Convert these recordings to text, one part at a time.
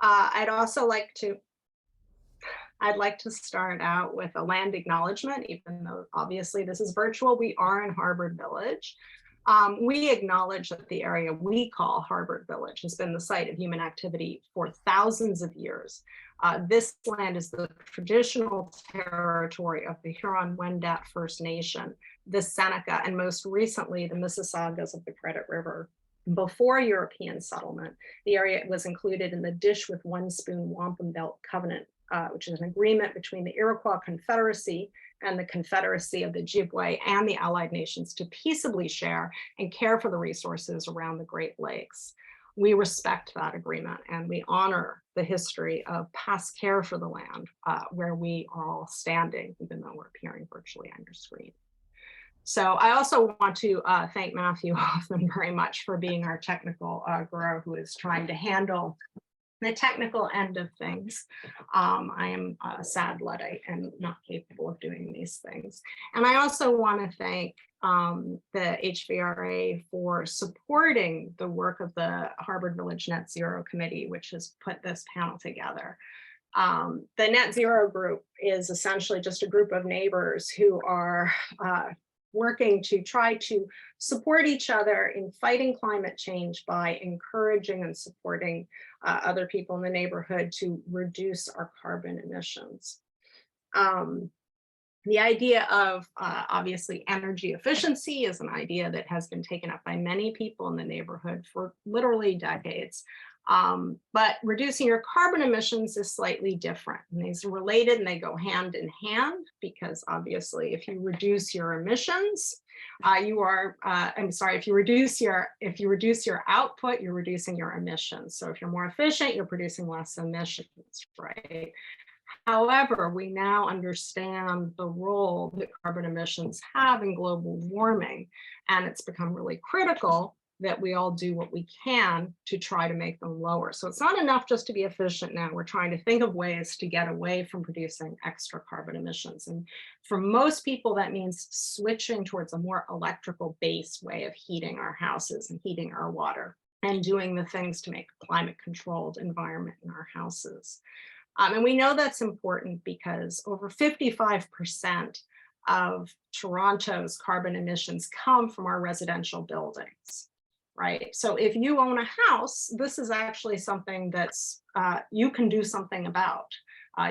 I'd like to start out with a land acknowledgement, even though obviously this is virtual. We are in Harbord Village. We acknowledge that the area we call Harbord Village has been the site of human activity for thousands of years. This land is the traditional territory of the Huron-Wendat First Nation, the Seneca, and most recently the Mississaugas of the Credit River. Before European settlement, the area was included in the Dish with One Spoon Wampum Belt Covenant, which is an agreement between the Iroquois Confederacy and the Confederacy of the Ojibwe and the Allied Nations to peaceably share and care for the resources around the Great Lakes. We respect that agreement and we honor the history of past care for the land where we are all standing, even though we're appearing virtually on your screen. So I also want to thank Matthew Hoffman very much for being our technical guru who is trying to handle the technical end of things. I am a sad Luddite and not capable of doing these things. And I also want to thank the HVRA for supporting the work of the Harbord Village NetZero Committee, which has put this panel together. The NetZero group is essentially just a group of neighbors who are working to try to support each other in fighting climate change by encouraging and supporting other people in the neighborhood to reduce our carbon emissions. The idea of obviously energy efficiency is an idea that has been taken up by many people in the neighborhood for literally decades. But reducing your carbon emissions is slightly different. And these are related and they go hand in hand because obviously if you reduce your emissions, if you reduce your output, you're reducing your emissions. So if you're more efficient, you're producing less emissions, right? However, we now understand the role that carbon emissions have in global warming, and it's become really critical that we all do what we can to try to make them lower. So it's not enough just to be efficient now. We're trying to think of ways to get away from producing extra carbon emissions. And for most people, that means switching towards a more electrical-based way of heating our houses and heating our water and doing the things to make a climate-controlled environment in our houses. And we know that's important because over 55% of Toronto's carbon emissions come from our residential buildings. Right. So if you own a house, this is actually something that's you can do something about.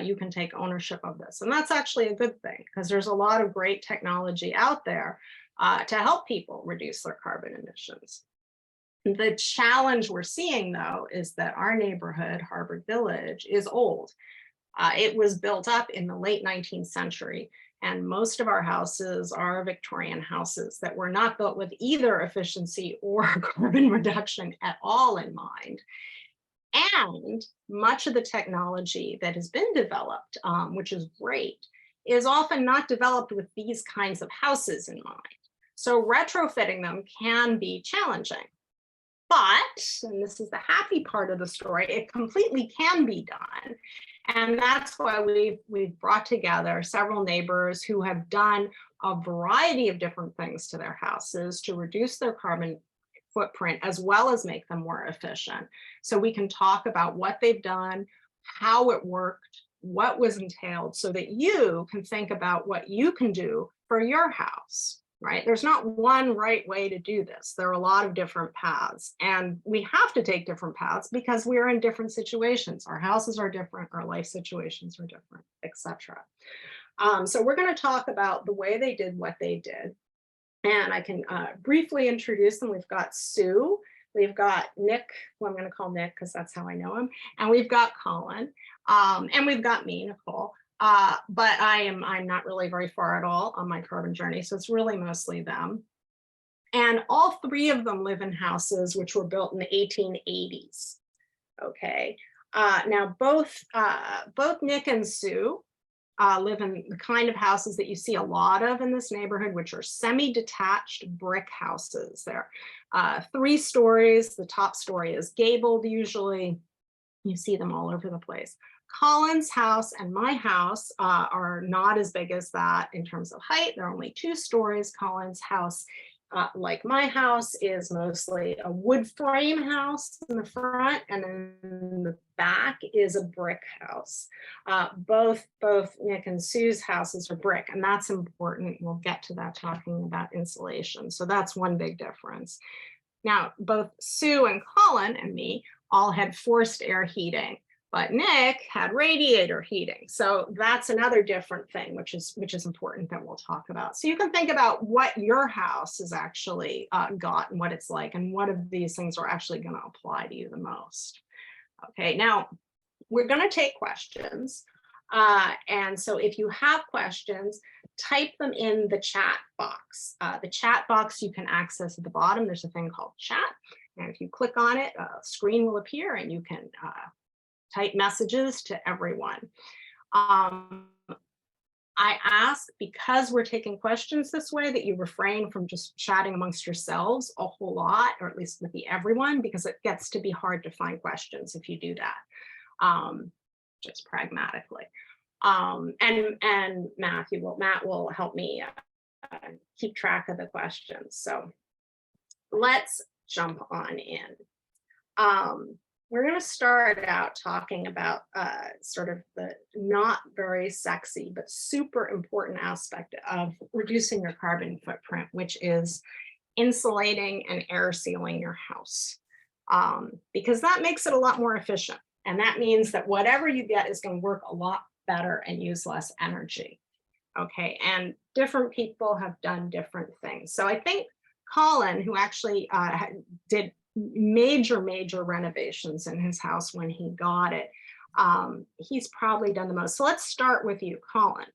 You can take ownership of this. And that's actually a good thing because there's a lot of great technology out there to help people reduce their carbon emissions. The challenge we're seeing, though, is that our neighborhood, Harbord Village, is old. It was built up in the late 19th century. And most of our houses are Victorian houses that were not built with either efficiency or carbon reduction at all in mind. And much of the technology that has been developed, which is great, is often not developed with these kinds of houses in mind. So retrofitting them can be challenging. But, and this is the happy part of the story, it completely can be done. And that's why we've brought together several neighbors who have done a variety of different things to their houses to reduce their carbon footprint as well as make them more efficient. So we can talk about what they've done, how it worked, what was entailed, so that you can think about what you can do for your house. Right? There's not one right way to do this. There are a lot of different paths, and we have to take different paths because we're in different situations. Our houses are different, our life situations are different, etc. So we're going to talk about the way they did what they did, and I can briefly introduce them. We've got Sue, we've got Nick, who I'm going to call Nick because that's how I know him, and we've got Colin, and we've got me, Nicole. But I'm not really very far at all on my carbon journey, so it's really mostly them. And all three of them live in houses which were built in the 1880s. Okay, now both Nick and Sue live in the kind of houses that you see a lot of in this neighborhood, which are semi-detached brick houses. They're 3 stories. The top story is gabled usually. You see them all over the place. Colin's house and my house are not as big as that in terms of height. They're only 2 stories. Colin's house like my house is mostly a wood frame house in the front, and then the back is a brick house. Both Nick and Sue's houses are brick, and that's important. We'll get to that talking about insulation. So that's one big difference. Now, both Sue and Colin and me all had forced air heating, but Nick had radiator heating. So that's another different thing, which is important that we'll talk about. So you can think about what your house has actually got and what it's like, and what of these things are actually going to apply to you the most. Okay, now we're going to take questions. And so if you have questions, type them in the chat box. The chat box you can access at the bottom. There's a thing called chat. And if you click on it, a screen will appear and you can type messages to everyone. I ask, because we're taking questions this way, that you refrain from just chatting amongst yourselves a whole lot, or at least with everyone, because it gets to be hard to find questions if you do that, just pragmatically. And Matt will help me keep track of the questions. So let's jump on in. We're going to start out talking about sort of the not very sexy, but super important aspect of reducing your carbon footprint, which is insulating and air sealing your house, because that makes it a lot more efficient. And that means that whatever you get is going to work a lot better and use less energy. Okay, and different people have done different things. So I think Colin, who actually did major renovations in his house when he got it, he's probably done the most. So let's start with you, Colin.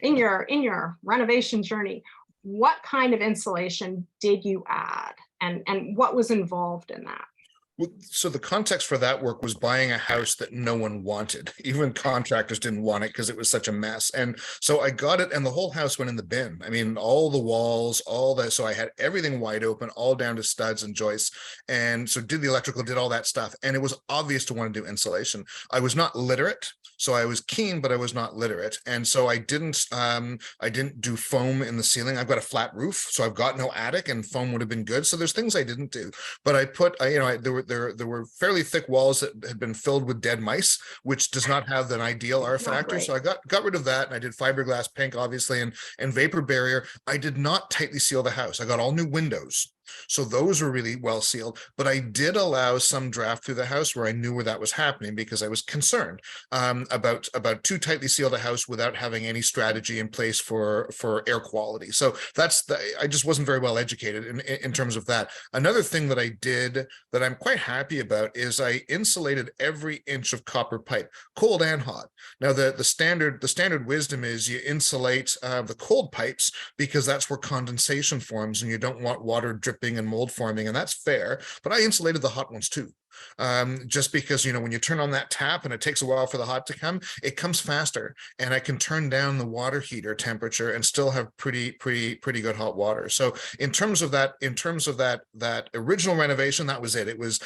In your renovation journey, what kind of insulation did you add, and what was involved in that? Well, so the context for that work was buying a house that no one wanted. Even contractors didn't want it because it was such a mess. And so I got it, and the whole house went in the bin. I mean, all the walls, all that. So I had everything wide open, all down to studs and joists. And so did the electrical, did all that stuff. And it was obvious to want to do insulation. I was not literate. So I was keen, but I was not literate. And so I didn't do foam in the ceiling. I've got a flat roof, so I've got no attic, and foam would have been good. So there's things I didn't do, but I put, there were fairly thick walls that had been filled with dead mice, which does not have an ideal R factor. So I got rid of that, and I did fiberglass pink, obviously, and vapor barrier. I did not tightly seal the house. I got all new windows, so those were really well sealed, but I did allow some draft through the house where I knew where that was happening, because I was concerned about too tightly sealed a house without having any strategy in place for air quality. So I just wasn't very well educated in terms of that. Another thing that I did that I'm quite happy about is I insulated every inch of copper pipe, cold and hot. Now the standard wisdom is you insulate the cold pipes because that's where condensation forms, and you don't want water dripping and mold forming, and that's fair, but I insulated the hot ones too. Just because, when you turn on that tap and it takes a while for the hot to come, it comes faster, and I can turn down the water heater temperature and still have pretty good hot water. So in terms of that original renovation, that was it. It was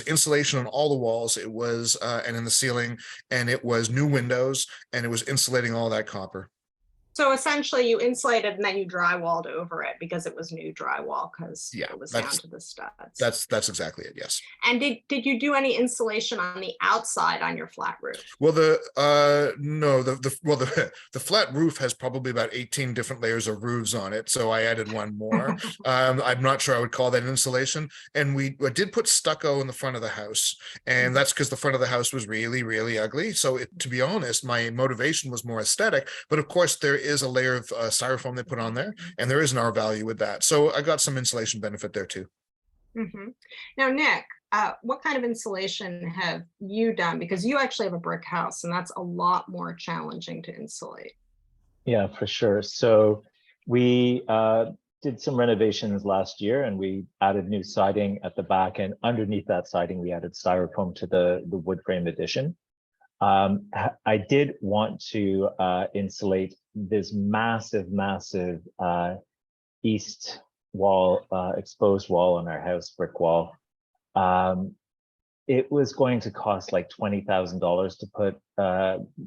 insulation on all the walls, it was and in the ceiling, and it was new windows, and it was insulating all that copper. So essentially you insulated and then you drywalled over it because it was new drywall, because it was down to the studs. That's exactly it, yes. And did you do any insulation on the outside on your flat roof? Well, the flat roof has probably about 18 different layers of roofs on it, so I added one more. I'm not sure I would call that insulation. And I did put stucco in the front of the house, and that's because the front of the house was really ugly. So to be honest, my motivation was more aesthetic, but of course there is a layer of styrofoam they put on there, and there is an R value with that. So I got some insulation benefit there too. Now, Nick, what kind of insulation have you done? Because you actually have a brick house, and that's a lot more challenging to insulate. Yeah, for sure. So we did some renovations last year, and we added new siding at the back, and underneath that siding, we added styrofoam to the wood frame addition. I did want to insulate this massive east wall, exposed wall on our house, brick wall. It was going to cost like $20,000 to put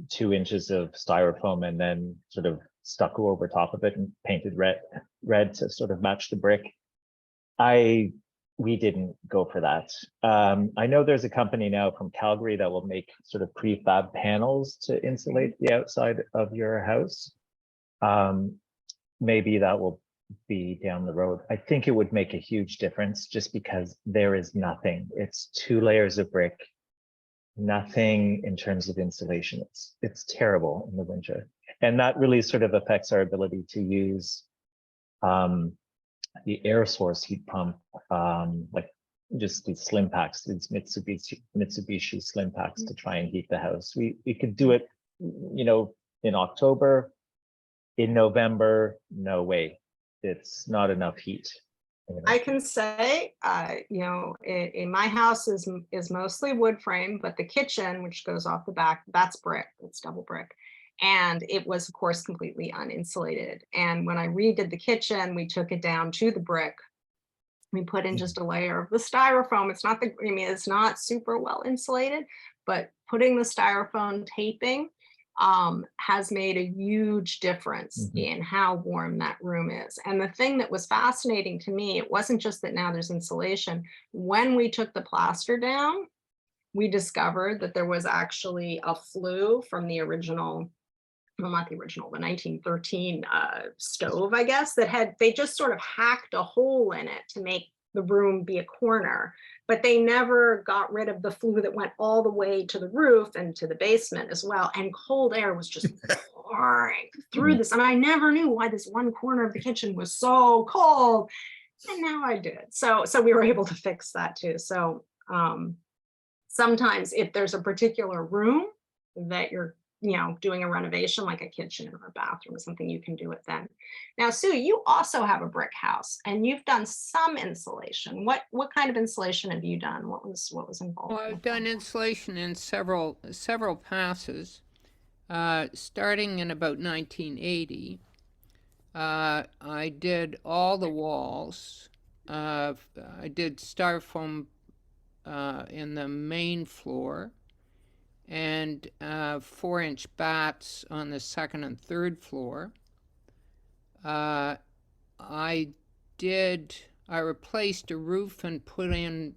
2 inches of styrofoam and then sort of stucco over top of it and painted red to sort of match the brick. We didn't go for that. I know there's a company now from Calgary that will make sort of prefab panels to insulate the outside of your house. Maybe that will be down the road. I think it would make a huge difference just because there is nothing. It's 2 layers of brick, nothing in terms of insulation. It's terrible in the winter. And that really sort of affects our ability to use the air source heat pump, like just these slim packs, these Mitsubishi slim packs to try and heat the house. We could do it, you know, in October. In November, no way. It's not enough heat. I can say, you know, in my house is mostly wood frame, but the kitchen, which goes off the back, that's brick. It's double brick. And it was, of course, completely uninsulated. And when I redid the kitchen, we took it down to the brick. We put in just a layer of the styrofoam. It's not the, I mean, it's not super well insulated, but putting the styrofoam taping has made a huge difference in how warm that room is. And the thing that was fascinating to me, it wasn't just that now there's insulation. When we took the plaster down, we discovered that there was actually a flue from the original, well, not the original, the 1913 stove, I guess, that they just sort of hacked a hole in it to make the room be a corner, but they never got rid of the flue that went all the way to the roof and to the basement as well. And cold air was just pouring through this. And I never knew why this one corner of the kitchen was so cold. And now I did. So we were able to fix that too. So sometimes if there's a particular room that you're, you know, doing a renovation like a kitchen or a bathroom or something, you can do it then. Now, Sue, you also have a brick house and you've done some insulation. What kind of insulation have you done? What was involved? Well, I've done insulation in several passes, starting in about 1980. I did all the walls. I did styrofoam in the main floor, and 4-inch bats on the second and third floor. I replaced a roof and put in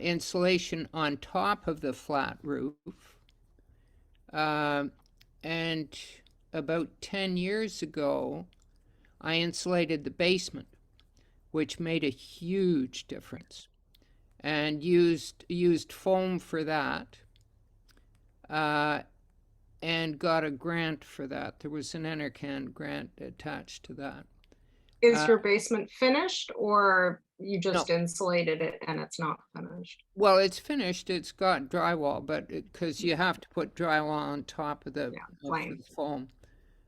insulation on top of the flat roof. And about 10 years ago, I insulated the basement, which made a huge difference, and used foam for that. And got a grant for that. There was an NRCan grant attached to that. Is your basement finished, or you just No. insulated it and it's not finished? Well, it's finished. It's got drywall, but because you have to put drywall on top of the foam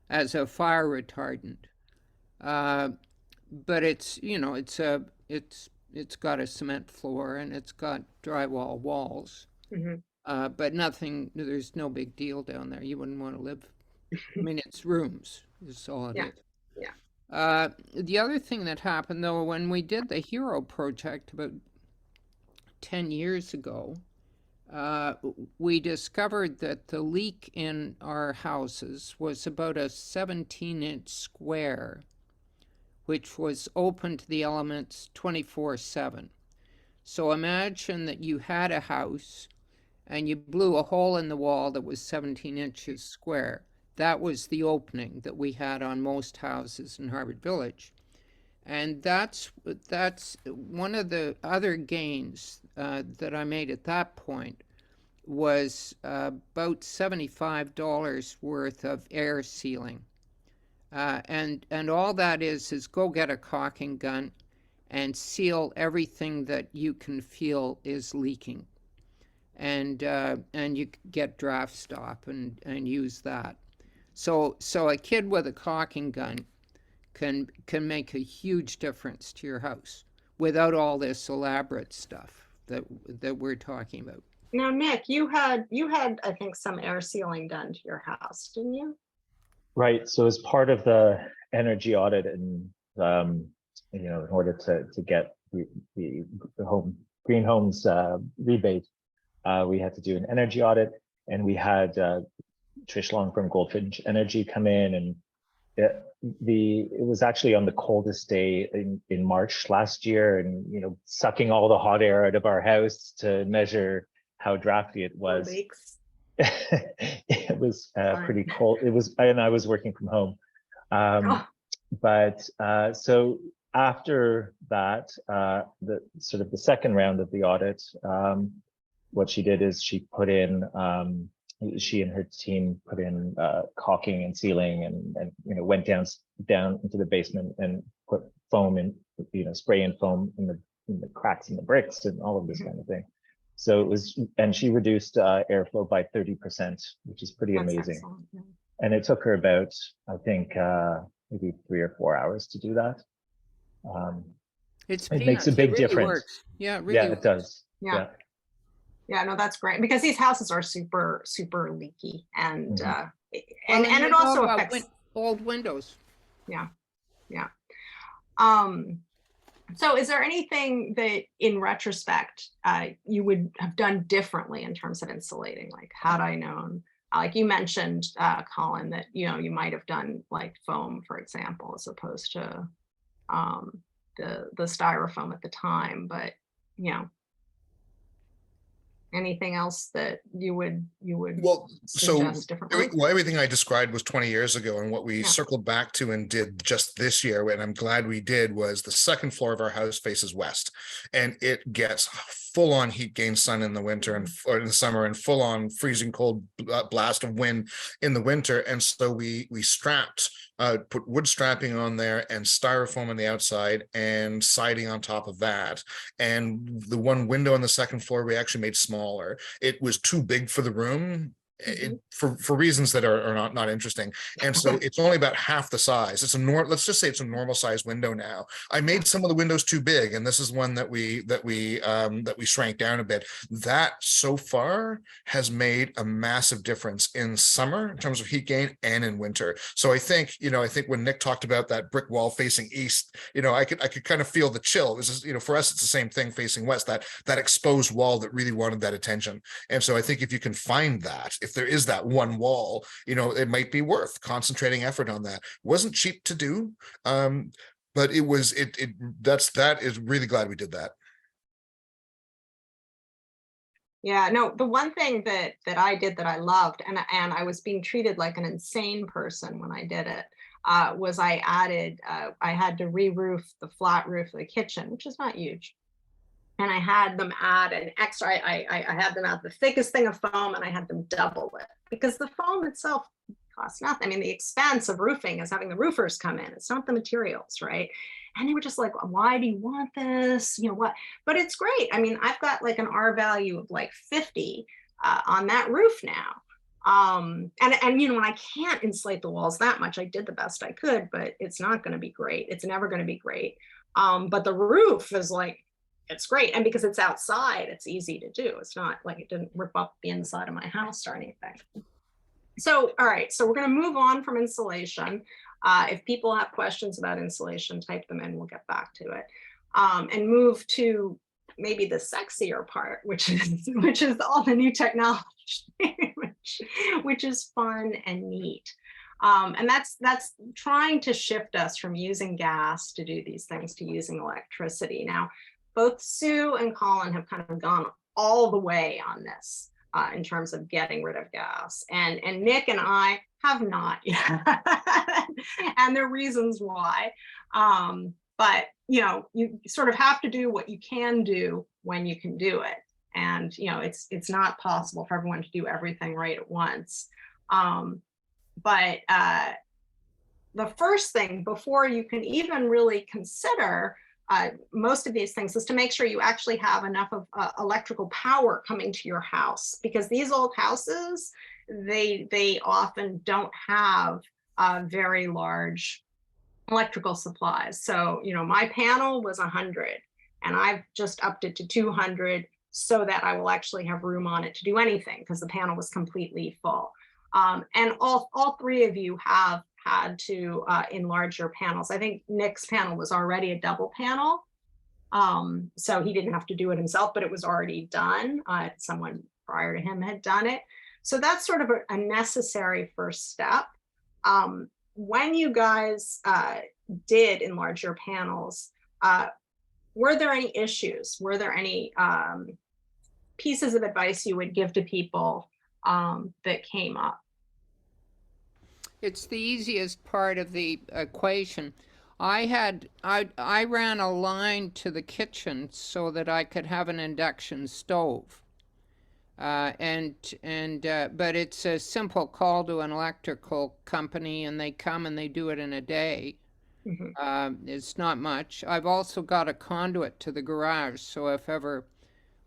as a fire retardant. But it's, you know, it's got a cement floor and it's got drywall walls. But nothing, there's no big deal down there. You wouldn't want to live. I mean, it's rooms, is all it is. Yeah. The other thing that happened, though, when we did the Hero project about 10 years ago, we discovered that the leak in our houses was about a 17-inch square, which was open to the elements 24/7. So imagine that you had a house and you blew a hole in the wall that was 17 inches square. That was the opening that we had on most houses in Harbord Village. And that's one of the other gains that I made at that point was about $75 worth of air sealing. And all that is go get a caulking gun and seal everything that you can feel is leaking. And you get draft stop and use that. So a kid with a caulking gun can make a huge difference to your house without all this elaborate stuff that we're talking about. Now, Nick, you had I think some air sealing done to your house, didn't you? Right. So as part of the energy audit, and you know, in order to get the green homes rebate, we had to do an energy audit, and we had Trish Long from Goldfinch Energy come in and Yeah, it was actually on the coldest day in March last year, and sucking all the hot air out of our house to measure how drafty it was. It was pretty cold. It was, and I was working from home. But so after that, the second round of the audit, what she did is she put in, she and her team put in caulking and sealing, and went down into the basement and put foam in, spray and foam in the cracks in the bricks and all of this kind of thing. So it was, and she reduced airflow by 30%, which is pretty amazing. Yeah. And it took her about, I think, maybe 3 or 4 hours to do that. It makes a big difference. Works. Yeah, it really yeah, works. it does. Yeah. Yeah, no, that's great, because these houses are super, super leaky, and and it also affects old windows. Yeah. So is there anything that in retrospect you would have done differently in terms of insulating? Like, had I known, like you mentioned, Colin, that you might have done like foam, for example, as opposed to the styrofoam at the time, but anything else that you would suggest differently? Well, everything I described was 20 years ago, and what we circled back to and did just this year, and I'm glad we did, was the second floor of our house faces west, and it gets full-on heat gain sun in the winter or in the summer, and full-on freezing cold blast of wind in the winter. And so we strapped, put wood strapping on there and styrofoam on the outside and siding on top of that. And the one window on the second floor we actually made smaller. It was too big for the room. For reasons that are not interesting, and so it's only about half the size. It's let's just say it's a normal size window now. I made some of the windows too big, and this is one that we shrank down a bit. That so far has made a massive difference in summer in terms of heat gain and in winter. So I think when Nick talked about that brick wall facing east, I could kind of feel the chill. This is for us, it's the same thing facing west, that exposed wall that really wanted that attention. And so I think if you can find that, if there is that one wall, it might be worth concentrating effort on that. Wasn't cheap to do, but it was. That is really glad we did that. Yeah, no, the one thing that I did that I loved, and I was being treated like an insane person when I did it, was I added. I had to re-roof the flat roof of the kitchen, which is not huge. And I had them add an extra, I had them add the thickest thing of foam, and I had them double it, because the foam itself costs nothing. I mean, the expense of roofing is having the roofers come in. It's not the materials, right? And they were just like, why do you want this? What? But it's great. I mean, I've got like an R value of like 50 on that roof now. And when I can't insulate the walls that much, I did the best I could, but it's not going to be great. It's never going to be great. But the roof is like, it's great. And because it's outside, it's easy to do. It's not like it didn't rip up the inside of my house or anything. So, all right, so we're going to move on from insulation. If people have questions about insulation, type them in, we'll get back to it. And move to maybe the sexier part, which is all the new technology, which is fun and neat. And that's trying to shift us from using gas to do these things to using electricity. Now, both Sue and Colin have kind of gone all the way on this in terms of getting rid of gas. And Nick and I have not yet. And there are reasons why. But, you sort of have to do what you can do when you can do it. And, it's not possible for everyone to do everything right at once. But the first thing, before you can even really consider most of these things, is to make sure you actually have enough of electrical power coming to your house, because these old houses, they often don't have very large electrical supplies. So, my panel was 100, and I've just upped it to 200 so that I will actually have room on it to do anything, because the panel was completely full. And all three of you have had to enlarge your panels. I think Nick's panel was already a double panel, so he didn't have to do it himself, but it was already done. Someone prior to him had done it. So that's sort of a necessary first step. when you guys did enlarge your panels, were there any issues? Were there any pieces of advice you would give to people that came up? It's the easiest part of the equation. I ran a line to the kitchen so that I could have an induction stove. But it's a simple call to an electrical company, and they come and they do it in a day. It's not much. I've also got a conduit to the garage, so if ever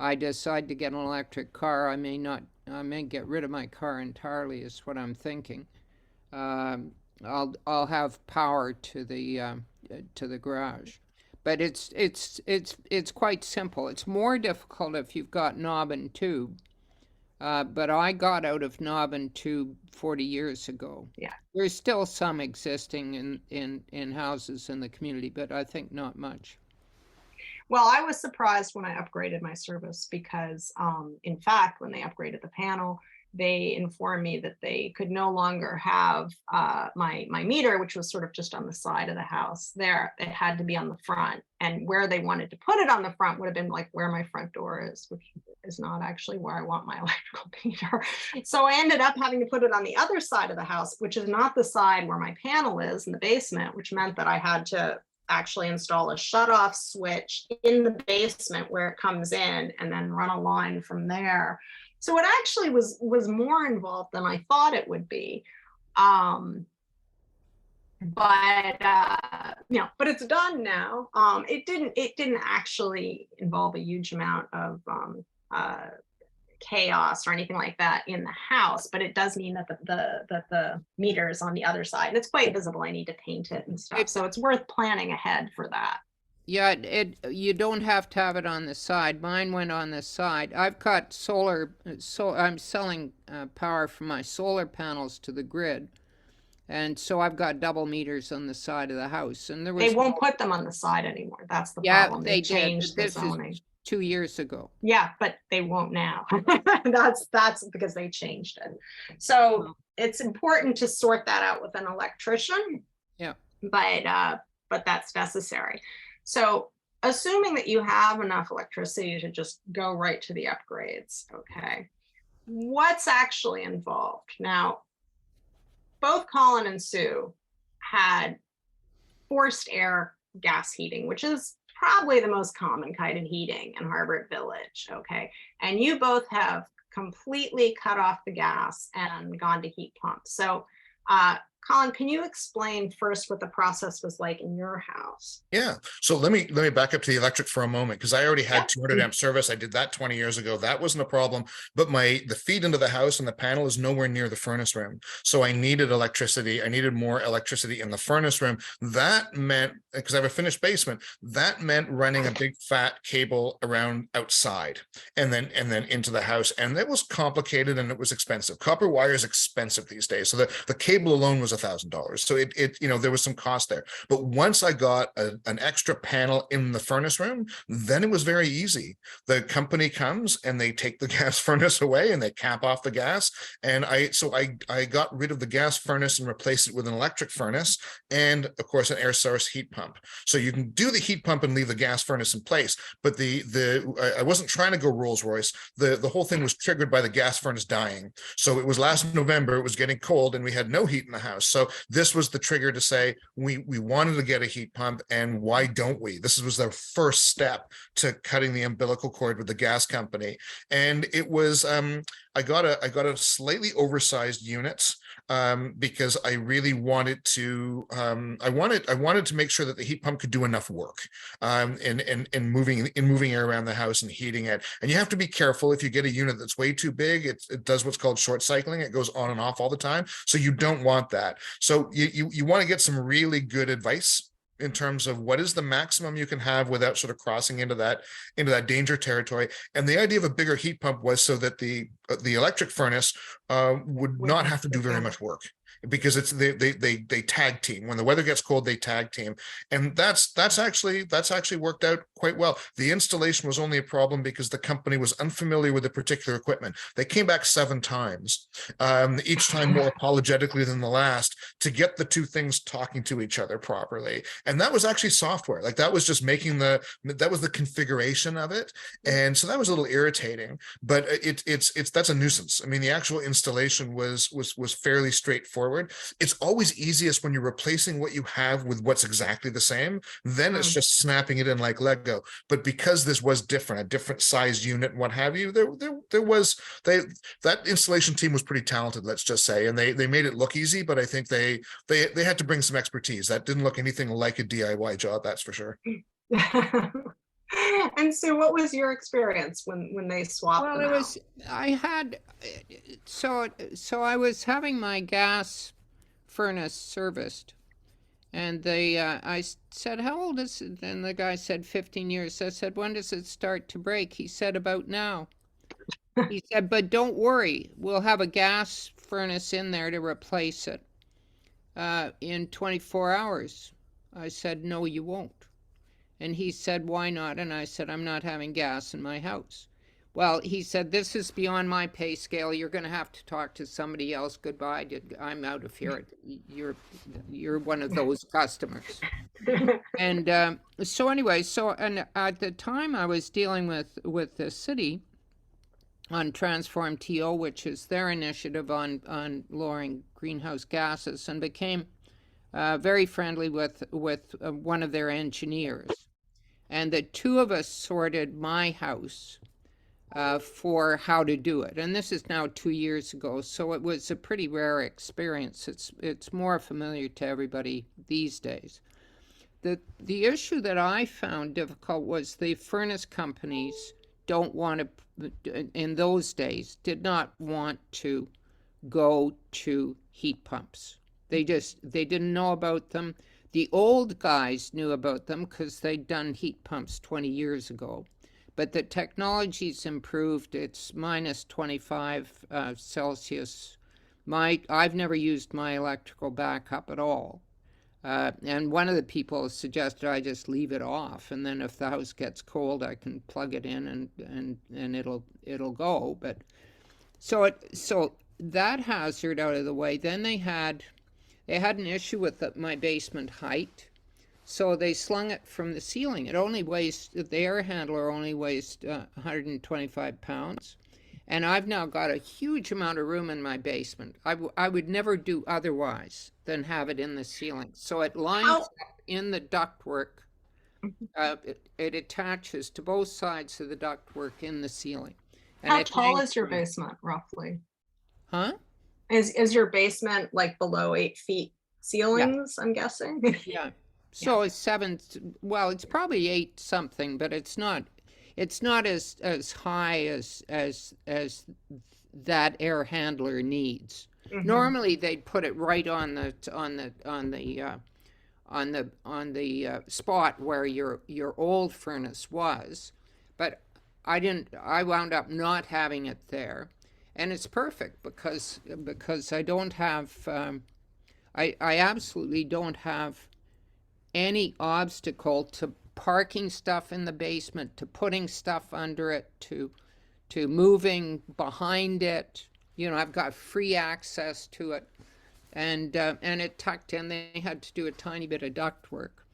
I decide to get an electric car, I may get rid of my car entirely, is what I'm thinking. I'll have power to the garage, but it's quite simple. It's more difficult if you've got knob and tube. But I got out of knob and tube 40 years ago. Yeah. There's still some existing in houses in the community, but I think not much. Well, I was surprised when I upgraded my service because, in fact, when they upgraded the panel, they informed me that they could no longer have my meter, which was sort of just on the side of the house there. It had to be on the front. And where they wanted to put it on the front would have been like where my front door is, which is not actually where I want my electrical meter. So I ended up having to put it on the other side of the house, which is not the side where my panel is in the basement, which meant that I had to actually install a shutoff switch in the basement where it comes in and then run a line from there. So it actually was more involved than I thought it would be. But it's done now. It didn't actually involve a huge amount of chaos or anything like that in the house, but it does mean that the meter is on the other side. It's quite visible. I need to paint it and stuff. So it's worth planning ahead for that. Yeah, you don't have to have it on the side. Mine went on the side. I've got solar, so I'm selling power from my solar panels to the grid. And so I've got double meters on the side of the house. And they won't put them on the side anymore. That's the problem. They changed did. the zoning. Is 2 years ago. Yeah, but they won't now. that's because they changed it. So it's important to sort that out with an electrician. Yeah. But that's necessary. So assuming that you have enough electricity to just go right to the upgrades, okay, what's actually involved? Now, both Colin and Sue had forced air gas heating, which is probably the most common kind of heating in Harbord Village, okay? And you both have completely cut off the gas and gone to heat pumps. So Colin, can you explain first what the process was like in your house? Yeah. So let me back up to the electric for a moment, because I already had 200 amp service. I did that 20 years ago. That wasn't a problem. But the feed into the house and the panel is nowhere near the furnace room. So I needed electricity. I needed more electricity in the furnace room. That meant, because I have a finished basement, that meant running a big fat cable around outside and then into the house. And it was complicated and it was expensive. Copper wire is expensive these days. So the cable alone was $1,000. So there was some cost there. But once I got an extra panel in the furnace room, then it was very easy. The company comes and they take the gas furnace away and they cap off the gas. And I got rid of the gas furnace and replaced it with an electric furnace and of course an air source heat pump. So you can do the heat pump and leave the gas furnace in place. But I wasn't trying to go Rolls Royce. The whole thing was triggered by the gas furnace dying. So it was last November, it was getting cold and we had no heat in the house. So this was the trigger to say we wanted to get a heat pump, and why don't we? This was the first step to cutting the umbilical cord with the gas company. And it was I got a slightly oversized unit because I really wanted to I wanted to make sure that the heat pump could do enough work in moving air around the house and heating it. And you have to be careful. If you get a unit that's way too big, it does what's called short cycling. It goes on and off all the time. So you don't want that. So you want to get some really good advice in terms of what is the maximum you can have without sort of crossing into that danger territory. And the idea of a bigger heat pump was so that the electric furnace would not have to do very much work. because it's they tag team. When the weather gets cold, they tag team, and that's actually worked out quite well. The installation was only a problem because the company was unfamiliar with the particular equipment. They came back 7 times, each time more apologetically than the last, to get the two things talking to each other properly. And that was actually software. Like, that was just making that was the configuration of it, and so that was a little irritating. But that's a nuisance. I mean, the actual installation was fairly straightforward. It's always easiest when you're replacing what you have with what's exactly the same. Then it's just snapping it in like Lego. But because this was different, a different size unit and what have you, that installation team was pretty talented, let's just say, and they made it look easy. But I think they had to bring some expertise. That didn't look anything like a DIY job, that's for sure. And so what was your experience when they swapped Well, them it was, I had, so I was having my gas furnace serviced, and I said, how old is it? And the guy said 15 years. I said, when does it start to break? He said, about now. He said, but don't worry, we'll have a gas furnace in there to replace it in 24 hours. I said, no, you won't. And he said, why not? And I said, I'm not having gas in my house. Well, he said, this is beyond my pay scale. You're going to have to talk to somebody else. Goodbye. I'm out of here. You're one of those customers. And so anyway, and at the time I was dealing with the city on Transform TO, which is their initiative on lowering greenhouse gases, and became very friendly with one of their engineers. And the two of us sorted my house for how to do it. And this is now 2 years ago, so it was a pretty rare experience. It's more familiar to everybody these days. The issue that I found difficult was the furnace companies don't want to, in those days, did not want to go to heat pumps. They didn't know about them. The old guys knew about them because they'd done heat pumps 20 years ago. But the technology's improved. It's minus 25 Celsius. I've never used my electrical backup at all. And one of the people suggested I just leave it off, and then if the house gets cold, I can plug it in and it'll go. But so that hazard out of the way. Then they had an issue with my basement height, so they slung it from the ceiling. It only weighs, the air handler only weighs 125 pounds, and I've now got a huge amount of room in my basement. I would never do otherwise than have it in the ceiling. So it lines up in the ductwork. It attaches to both sides of the ductwork in the ceiling. And how tall is your basement, roughly? Huh? Is your basement like below 8 feet ceilings? Yeah. I'm guessing. Yeah. So it's 7. Well, it's probably 8 something, but it's not as high as that air handler needs. Mm-hmm. Normally they'd put it right on the spot where your old furnace was, but I wound up not having it there. And it's perfect because I don't have, I absolutely don't have any obstacle to parking stuff in the basement, to putting stuff under it, to moving behind it. You know, I've got free access to it, and it tucked in. They had to do a tiny bit of duct work.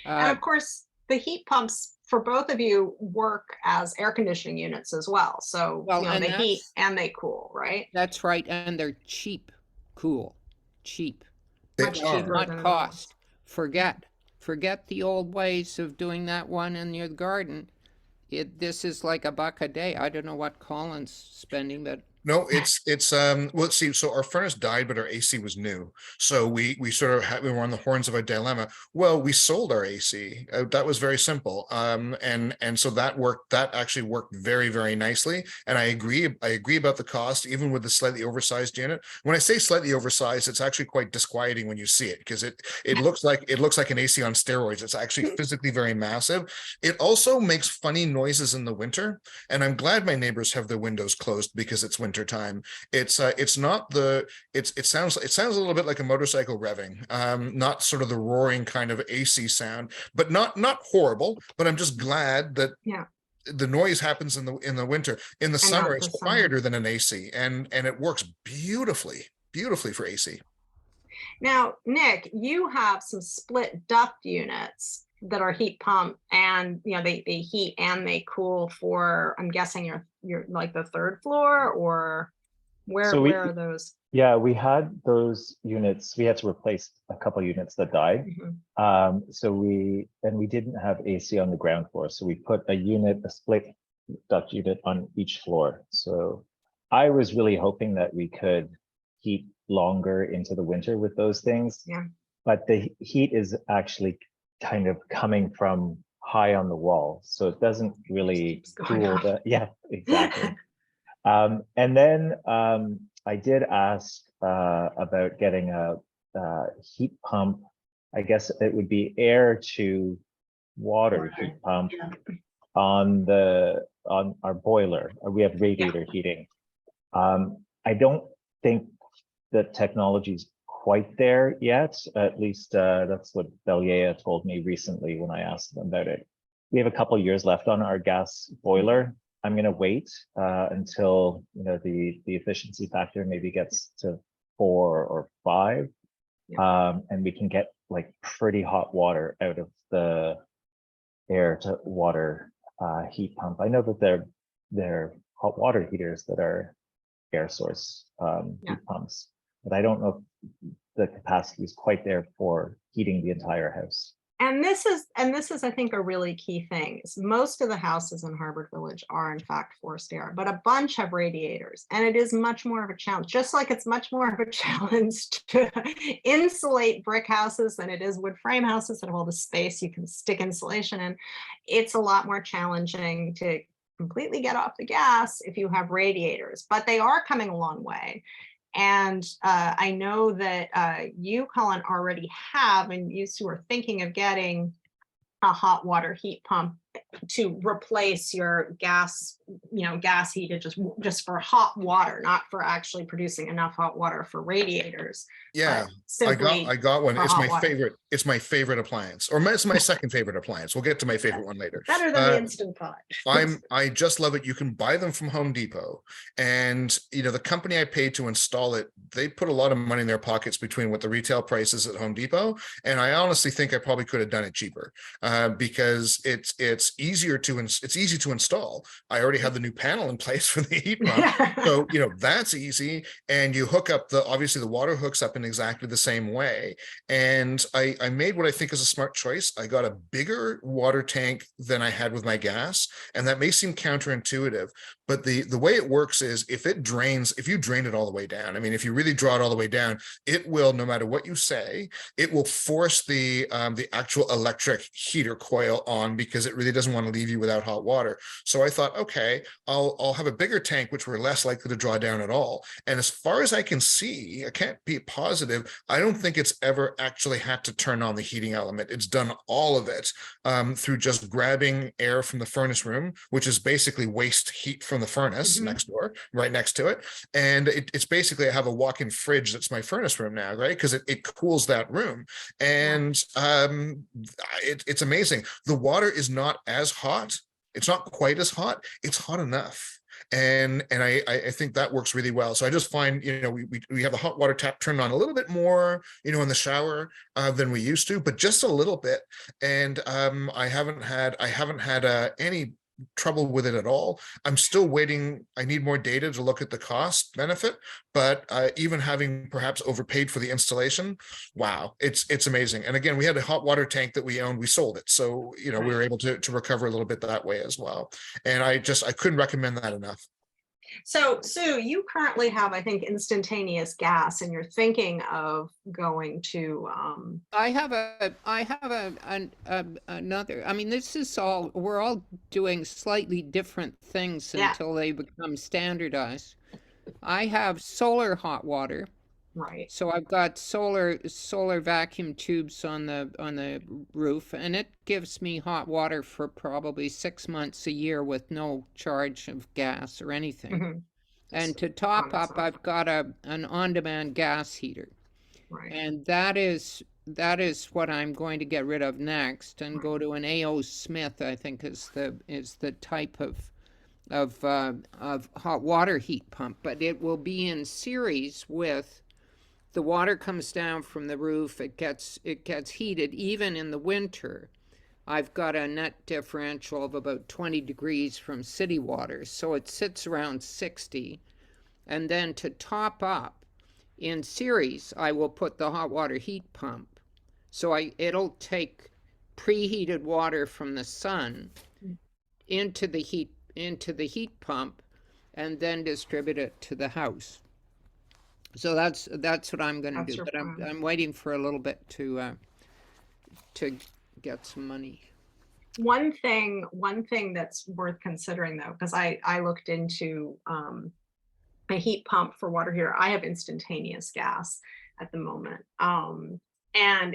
And of course, the heat pumps for both of you work as air conditioning units as well. So they heat and they cool, right? That's right, and they're cheap, cheap. Much cheaper Not than cost. Forget the old ways of doing that one in your garden. This is like $1 a day. I don't know what Colin's spending, but No, it's well, let's see. So our furnace died, but our AC was new. So we sort of we were on the horns of a dilemma. Well, we sold our AC. That was very simple. And so that worked. That actually worked very, very nicely. And I agree about the cost, even with the slightly oversized unit. When I say slightly oversized, it's actually quite disquieting when you see it, because it looks like an AC on steroids. It's actually physically very massive. It also makes funny noises in the winter. And I'm glad my neighbors have their windows closed because it's winter. wintertime. It sounds a little bit like a motorcycle revving, not sort of the roaring kind of AC sound, but not horrible. But I'm just glad that the noise happens in the winter. In the summer, it's quieter than an AC, and it works beautifully for AC. Now, Nick, you have some split duct units that are heat pump, and they heat and they cool for, I'm guessing you're like the third floor, or where are those? Yeah, we had those units. We had to replace a couple units that died. We didn't have AC on the ground floor, so we put a split duct unit on each floor. So I was really hoping that we could heat longer into the winter with those things. Yeah. But the heat is actually kind of coming from high on the wall, so it doesn't really cool the. Yeah, exactly. And then I did ask about getting a heat pump. I guess it would be air to water heat pump on our boiler. We have radiator heating. I don't think the technology's quite there yet. At least that's what Bellier told me recently when I asked them about it. We have a couple years left on our gas boiler. I'm going to wait until the efficiency factor maybe gets to 4 or 5, and we can get like pretty hot water out of the air to water heat pump. I know that they're hot water heaters that are air source heat pumps, but I don't know if the capacity is quite there for heating the entire house. And this is, I think, a really key thing. Is most of the houses in Harbord Village are in fact forced air, but a bunch have radiators, and it is much more of a challenge. Just like it's much more of a challenge to insulate brick houses than it is wood frame houses that have all the space you can stick insulation in. It's a lot more challenging to completely get off the gas if you have radiators, but they are coming a long way. And I know that you, Colin, already have, and you two are thinking of getting a hot water heat pump to replace your gas, gas heated just for hot water, not for actually producing enough hot water for radiators. Yeah, I got one. It's my favorite. It's my favorite appliance, or it's my second favorite appliance. We'll get to my favorite one later. Better than the Instant Pot. I just love it. You can buy them from Home Depot, and the company I paid to install it, they put a lot of money in their pockets between what the retail price is at Home Depot, and I honestly think I probably could have done it cheaper because it's easy to install. I already have the new panel in place for the heat pump, so that's easy. And you hook up obviously the water hooks up in exactly the same way. And I made what I think is a smart choice. I got a bigger water tank than I had with my gas, and that may seem counterintuitive, but the way it works is if you drain it all the way down, I mean, if you really draw it all the way down, it will, no matter what you say, it will force the actual electric heater coil on, because it really doesn't want to leave you without hot water. So I thought, okay, I'll have a bigger tank, which we're less likely to draw down at all. And as far as I can see, I can't be positive, I don't think it's ever actually had to turn on the heating element. It's done all of it through just grabbing air from the furnace room, which is basically waste heat from the furnace next door, right next to it. And it's basically, I have a walk-in fridge that's my furnace room now, right? Because it cools that room. And it's amazing. The water is not as hot. It's not quite as hot. It's hot enough. And I think that works really well. So I just find, we have the hot water tap turned on a little bit more, in the shower than we used to, but just a little bit. And I haven't had any trouble with it at all. I'm still waiting. I need more data to look at the cost benefit, but even having perhaps overpaid for the installation, wow, it's amazing. And again, we had a hot water tank that we owned, we sold it. So, we were able to recover a little bit that way as well. And I couldn't recommend that enough. So Sue, you currently have, I think, instantaneous gas, and you're thinking of going to. I have another. I mean, we're all doing slightly different things until they become standardized. I have solar hot water. Right. So I've got solar vacuum tubes on the roof, and it gives me hot water for probably 6 months a year with no charge of gas or anything. And to top on its up, own. I've got an on-demand gas heater. Right. And that is what I'm going to get rid of next and go to an A.O. Smith, I think is the type of hot water heat pump, but it will be in series with the water comes down from the roof, it gets heated even in the winter. I've got a net differential of about 20 degrees from city water, so it sits around 60. And then to top up, in series, I will put the hot water heat pump. So it'll take preheated water from the sun into the heat pump and then distribute it to the house. So that's what I'm going to do. But I'm waiting for a little bit to get some money. One thing that's worth considering though, because I looked into a heat pump for water heater. I have instantaneous gas at the moment. And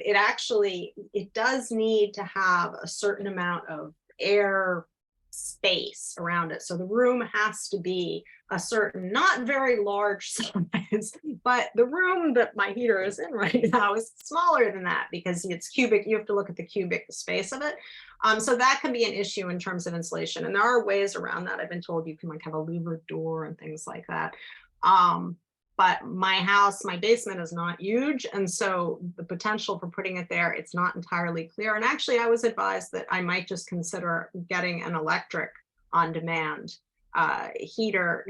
it does need to have a certain amount of air space around it. So the room has to be a certain, not very large size, but the room that my heater is in right now is smaller than that because it's cubic. You have to look at the cubic space of it. So that can be an issue in terms of insulation. And there are ways around that. I've been told you can like have a louvered door and things like that. But my basement is not huge. And so the potential for putting it there, it's not entirely clear. And actually I was advised that I might just consider getting an electric on-demand heater,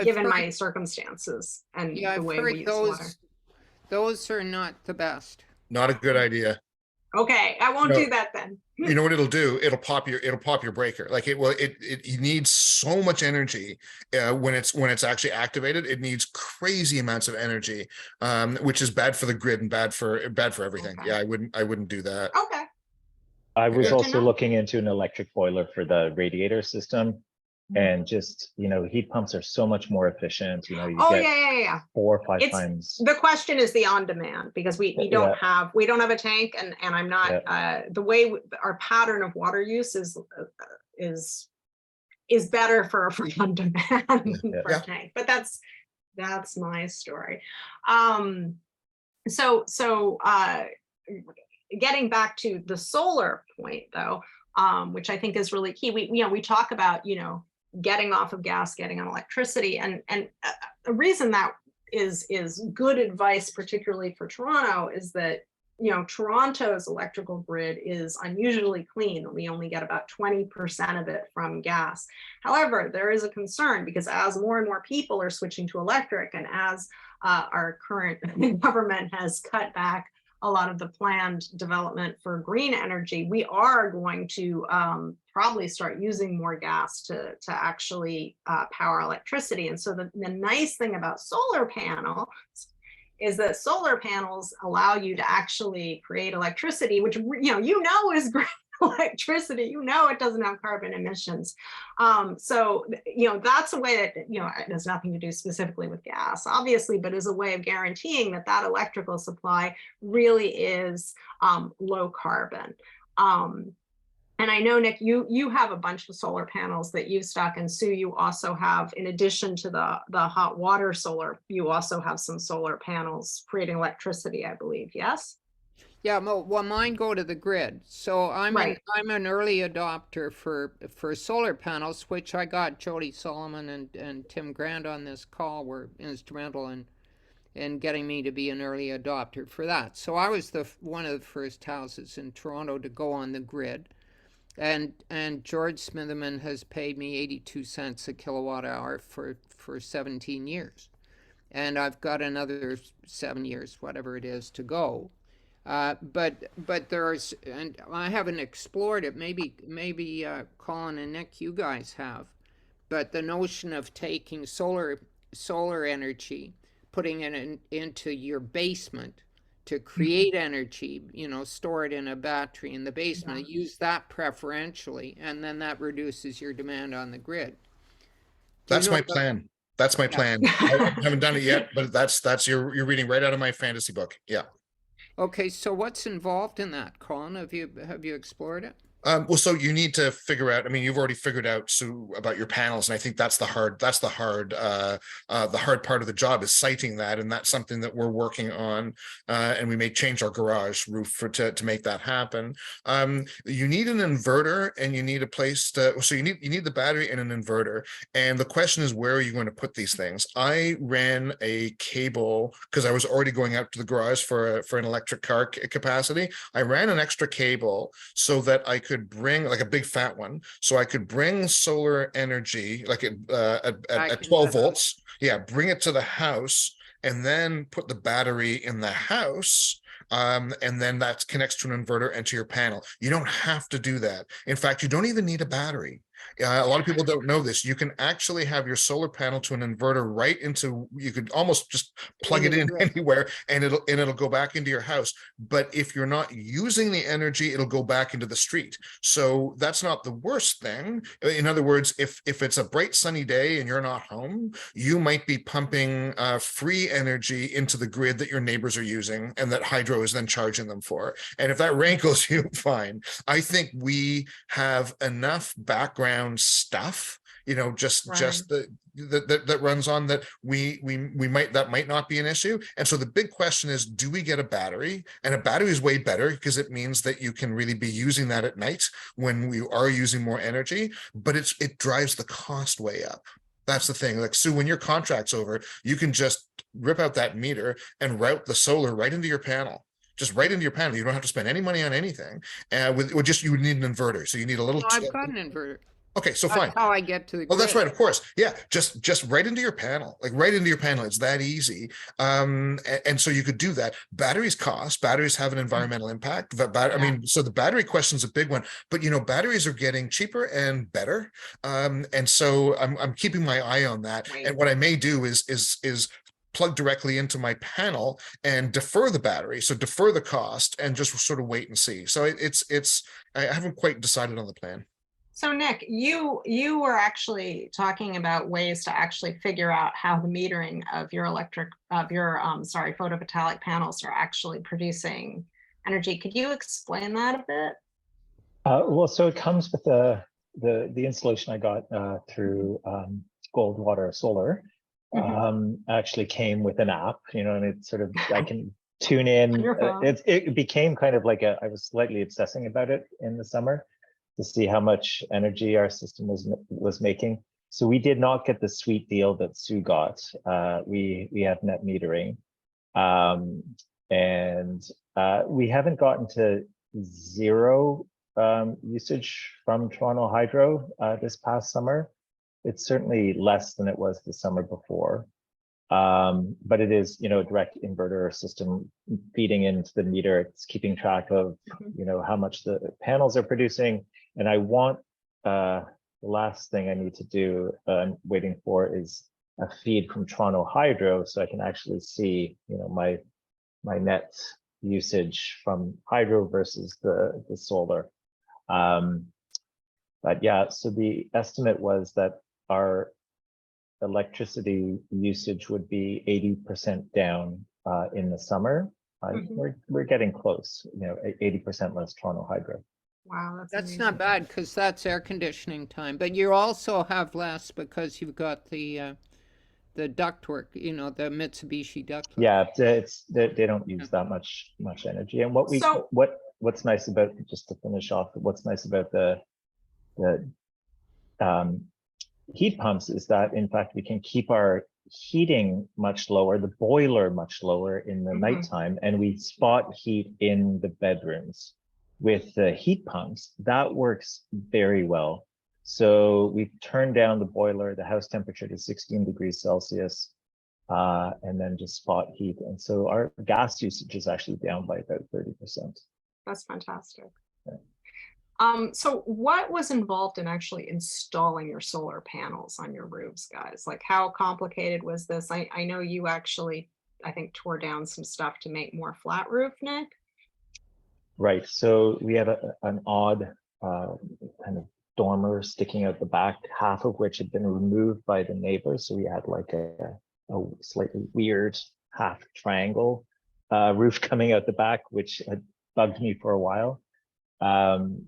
given my circumstances and the way we use water. Those are not the best. Not a good idea. Okay, I won't do that then. You know what it'll do? It'll pop your breaker. Like it needs so much energy when it's actually activated. It needs crazy amounts of energy, which is bad for the grid and bad for everything. Okay. Yeah, I wouldn't do that. Okay. I was also looking into an electric boiler for the radiator system. And just, heat pumps are so much more efficient. You get 4 or 5 times. The question is the on-demand because we don't have a tank and I'm not the way our pattern of water use is better for on-demand than for a tank. But that's my story. So getting back to the solar point though, which I think is really key. We talk about getting off of gas, getting on electricity, and the reason that is good advice, particularly for Toronto, is that Toronto's electrical grid is unusually clean. We only get about 20% of it from gas. However, there is a concern because as more and more people are switching to electric, and as our current government has cut back a lot of the planned development for green energy, we are going to probably start using more gas to actually power electricity. And so the nice thing about solar panels is that solar panels allow you to actually create electricity, which is green electricity. It doesn't have carbon emissions. So that's a way that it has nothing to do specifically with gas, obviously, but is a way of guaranteeing that electrical supply really is low carbon. And I know, Nick, you have a bunch of solar panels that you stock, and Sue, you also have, in addition to the hot water solar, you also have some solar panels creating electricity, I believe. Yes. Yeah, well, mine go to the grid. So I'm an early adopter for solar panels, which I got Jody Solomon and Tim Grant on this call were instrumental in getting me to be an early adopter for that. So I was one of the first houses in Toronto to go on the grid. And George Smitherman has paid me 82 cents a kilowatt hour for 17 years. And I've got another 7 years, whatever it is, to go. But there's, and I haven't explored it. Maybe Colin and Nick, you guys have. But the notion of taking solar energy, putting it into your basement to create energy, store it in a battery in the basement, use that preferentially, and then that reduces your demand on the grid. That's my plan. That's my plan. I haven't done it yet, but that's you're reading right out of my fantasy book. Yeah. Okay, so what's involved in that, Colin? Have you explored it? Well, so you need to figure out, I mean, you've already figured out, Sue, about your panels, and I think that's the hard part of the job is citing that, and that's something that we're working on, and we may change our garage roof to make that happen. You need an inverter, and you need a place to, so you need the battery and an inverter, and the question is, where are you going to put these things? I ran a cable, because I was already going out to the garage for an electric car capacity. I ran an extra cable so that I could bring, like a big fat one, so I could bring solar energy like at 12 volts. Yeah, bring it to the house and then put the battery in the house. And then that connects to an inverter and to your panel. You don't have to do that. In fact, you don't even need a battery. A lot of people don't know this. You can actually have your solar panel to an inverter right into, you could almost just plug it in anywhere and it'll go back into your house. But if you're not using the energy, it'll go back into the street. So that's not the worst thing. In other words, if it's a bright sunny day and you're not home, you might be pumping free energy into the grid that your neighbors are using and that hydro is then charging them for. And if that rankles you, fine. I think we have enough background stuff, just that runs on that that might not be an issue. And so the big question is, do we get a battery? And a battery is way better because it means that you can really be using that at night when we are using more energy, but it drives the cost way up. That's the thing. Like, Sue, when your contract's over, you can just rip out that meter and route the solar right into your panel. Just right into your panel. You don't have to spend any money on anything. And you would need an inverter. So you need a little. No, I've got an inverter. Okay, so That's fine. how I get to the Oh, that's grid. right, of course. Yeah, just right into your panel, like right into your panel. It's that easy. And so you could do that. Batteries cost. Batteries have an environmental impact. I mean, so the battery question is a big one. But batteries are getting cheaper and better. And so I'm keeping my eye on that. Right. And what I may do is plug directly into my panel and defer the battery. So defer the cost and just sort of wait and see. So I haven't quite decided on the plan. So Nick, you were actually talking about ways to actually figure out how the metering of your photovoltaic panels are actually producing energy. Could you explain that a bit? Well, so it comes with the installation I got through Goldwater Solar. Actually came with an app, and it sort of, I can tune in. It became kind of like I was slightly obsessing about it in the summer to see how much energy our system was making. So we did not get the sweet deal that Sue got. We have net metering, and we haven't gotten to zero usage from Toronto Hydro this past summer. It's certainly less than it was the summer before. But it is, a direct inverter system feeding into the meter. It's keeping track of, how much the panels are producing. And I want, the last thing I need to do, I'm waiting for, is a feed from Toronto Hydro so I can actually see, my net usage from hydro versus the solar. But yeah, so the estimate was that our electricity usage would be 80% down in the summer. We're getting close, 80% less Toronto Hydro. Wow, that's not bad because that's air conditioning time. But you also have less because you've got the ductwork, the Mitsubishi ductwork. Yeah, they don't use that much energy. And what's nice about, just to finish off, what's nice about the heat pumps is that, in fact, we can keep our heating much lower, the boiler much lower in the nighttime, and we spot heat in the bedrooms. With the heat pumps, that works very well. So we've turned down the boiler, the house temperature to 16 degrees Celsius, and then just spot heat. And so our gas usage is actually down by about 30%. That's fantastic. Yeah. So what was involved in actually installing your solar panels on your roofs, guys? Like, how complicated was this? I know you actually, I think, tore down some stuff to make more flat roof, Nick. Right. So we had an odd kind of dormer sticking out the back, half of which had been removed by the neighbors. So we had like a slightly weird half triangle roof coming out the back, which had bugged me for a while.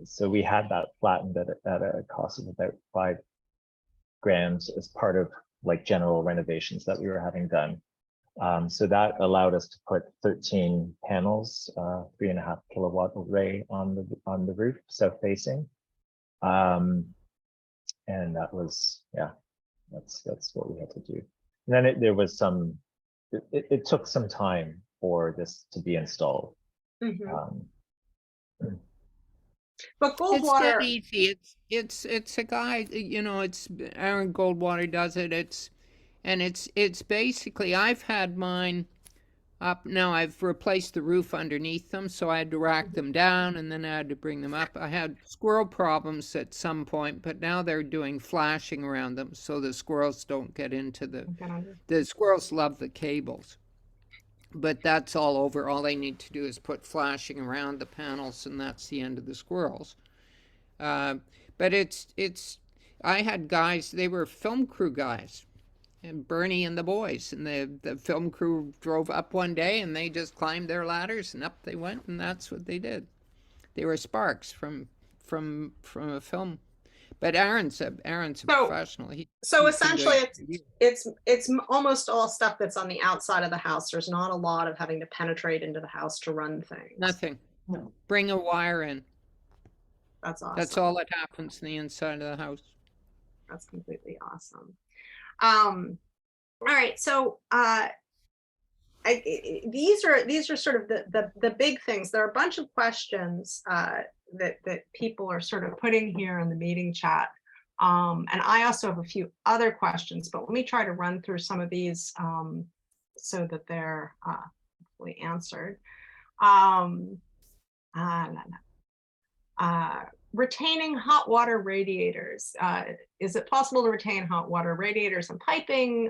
So we had that flattened at a cost of about $5,000 as part of like general renovations that we were having done. So that allowed us to put 13 panels, 3.5 kilowatt array on the roof, south facing. And that was, yeah, that's what we had to do. And then there was some, it took some time for this to be installed. But It's not Goldwater, easy. It's a guy, you know, it's Aaron Goldwater does it. It's basically, I've had mine up now. I've replaced the roof underneath them, so I had to rack them down and then I had to bring them up. I had squirrel problems at some point, but now they're doing flashing around them so the squirrels don't get into the squirrels love the cables. But that's all over. All they need to do is put flashing around the panels, and that's the end of the squirrels. But I had guys, they were film crew guys, and Bernie and the boys, and the film crew drove up one day, and they just climbed their ladders, and up they went, and that's what they did. They were sparks from a film. But Aaron's a professional. So essentially, it's almost all stuff that's on the outside of the house. There's not a lot of having to penetrate into the house to run things. Nothing. No. Bring a wire in. That's awesome. That's all that happens in the inside of the house. That's completely awesome. All right, so these are sort of the big things. There are a bunch of questions that people are sort of putting here in the meeting chat. And I also have a few other questions, but let me try to run through some of these so that they're hopefully answered. Retaining hot water radiators. Is it possible to retain hot water radiators and piping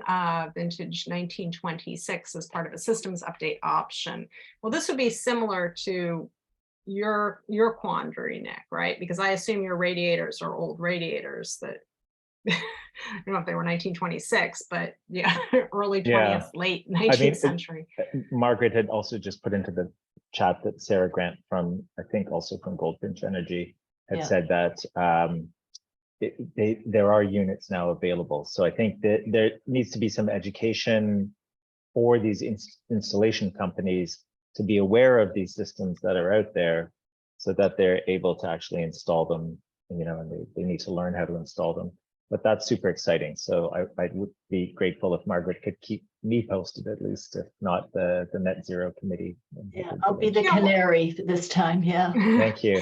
vintage 1926 as part of a systems update option? Well, this would be similar to your quandary, Nick, right? Because I assume your radiators are old radiators that I don't know if they were 1926, but yeah, early 20th, late 19th century. Margaret had also just put into the chat that Sarah Grant from, I think also from Goldfinch Energy, had said that there are units now available. So I think that there needs to be some education for these installation companies to be aware of these systems that are out there so that they're able to actually install them, you know, and they need to learn how to install them. But that's super exciting. So I would be grateful if Margaret could keep me posted, at least, if not the NetZero Committee. Yeah, I'll be the canary for this time. Yeah. Thank you.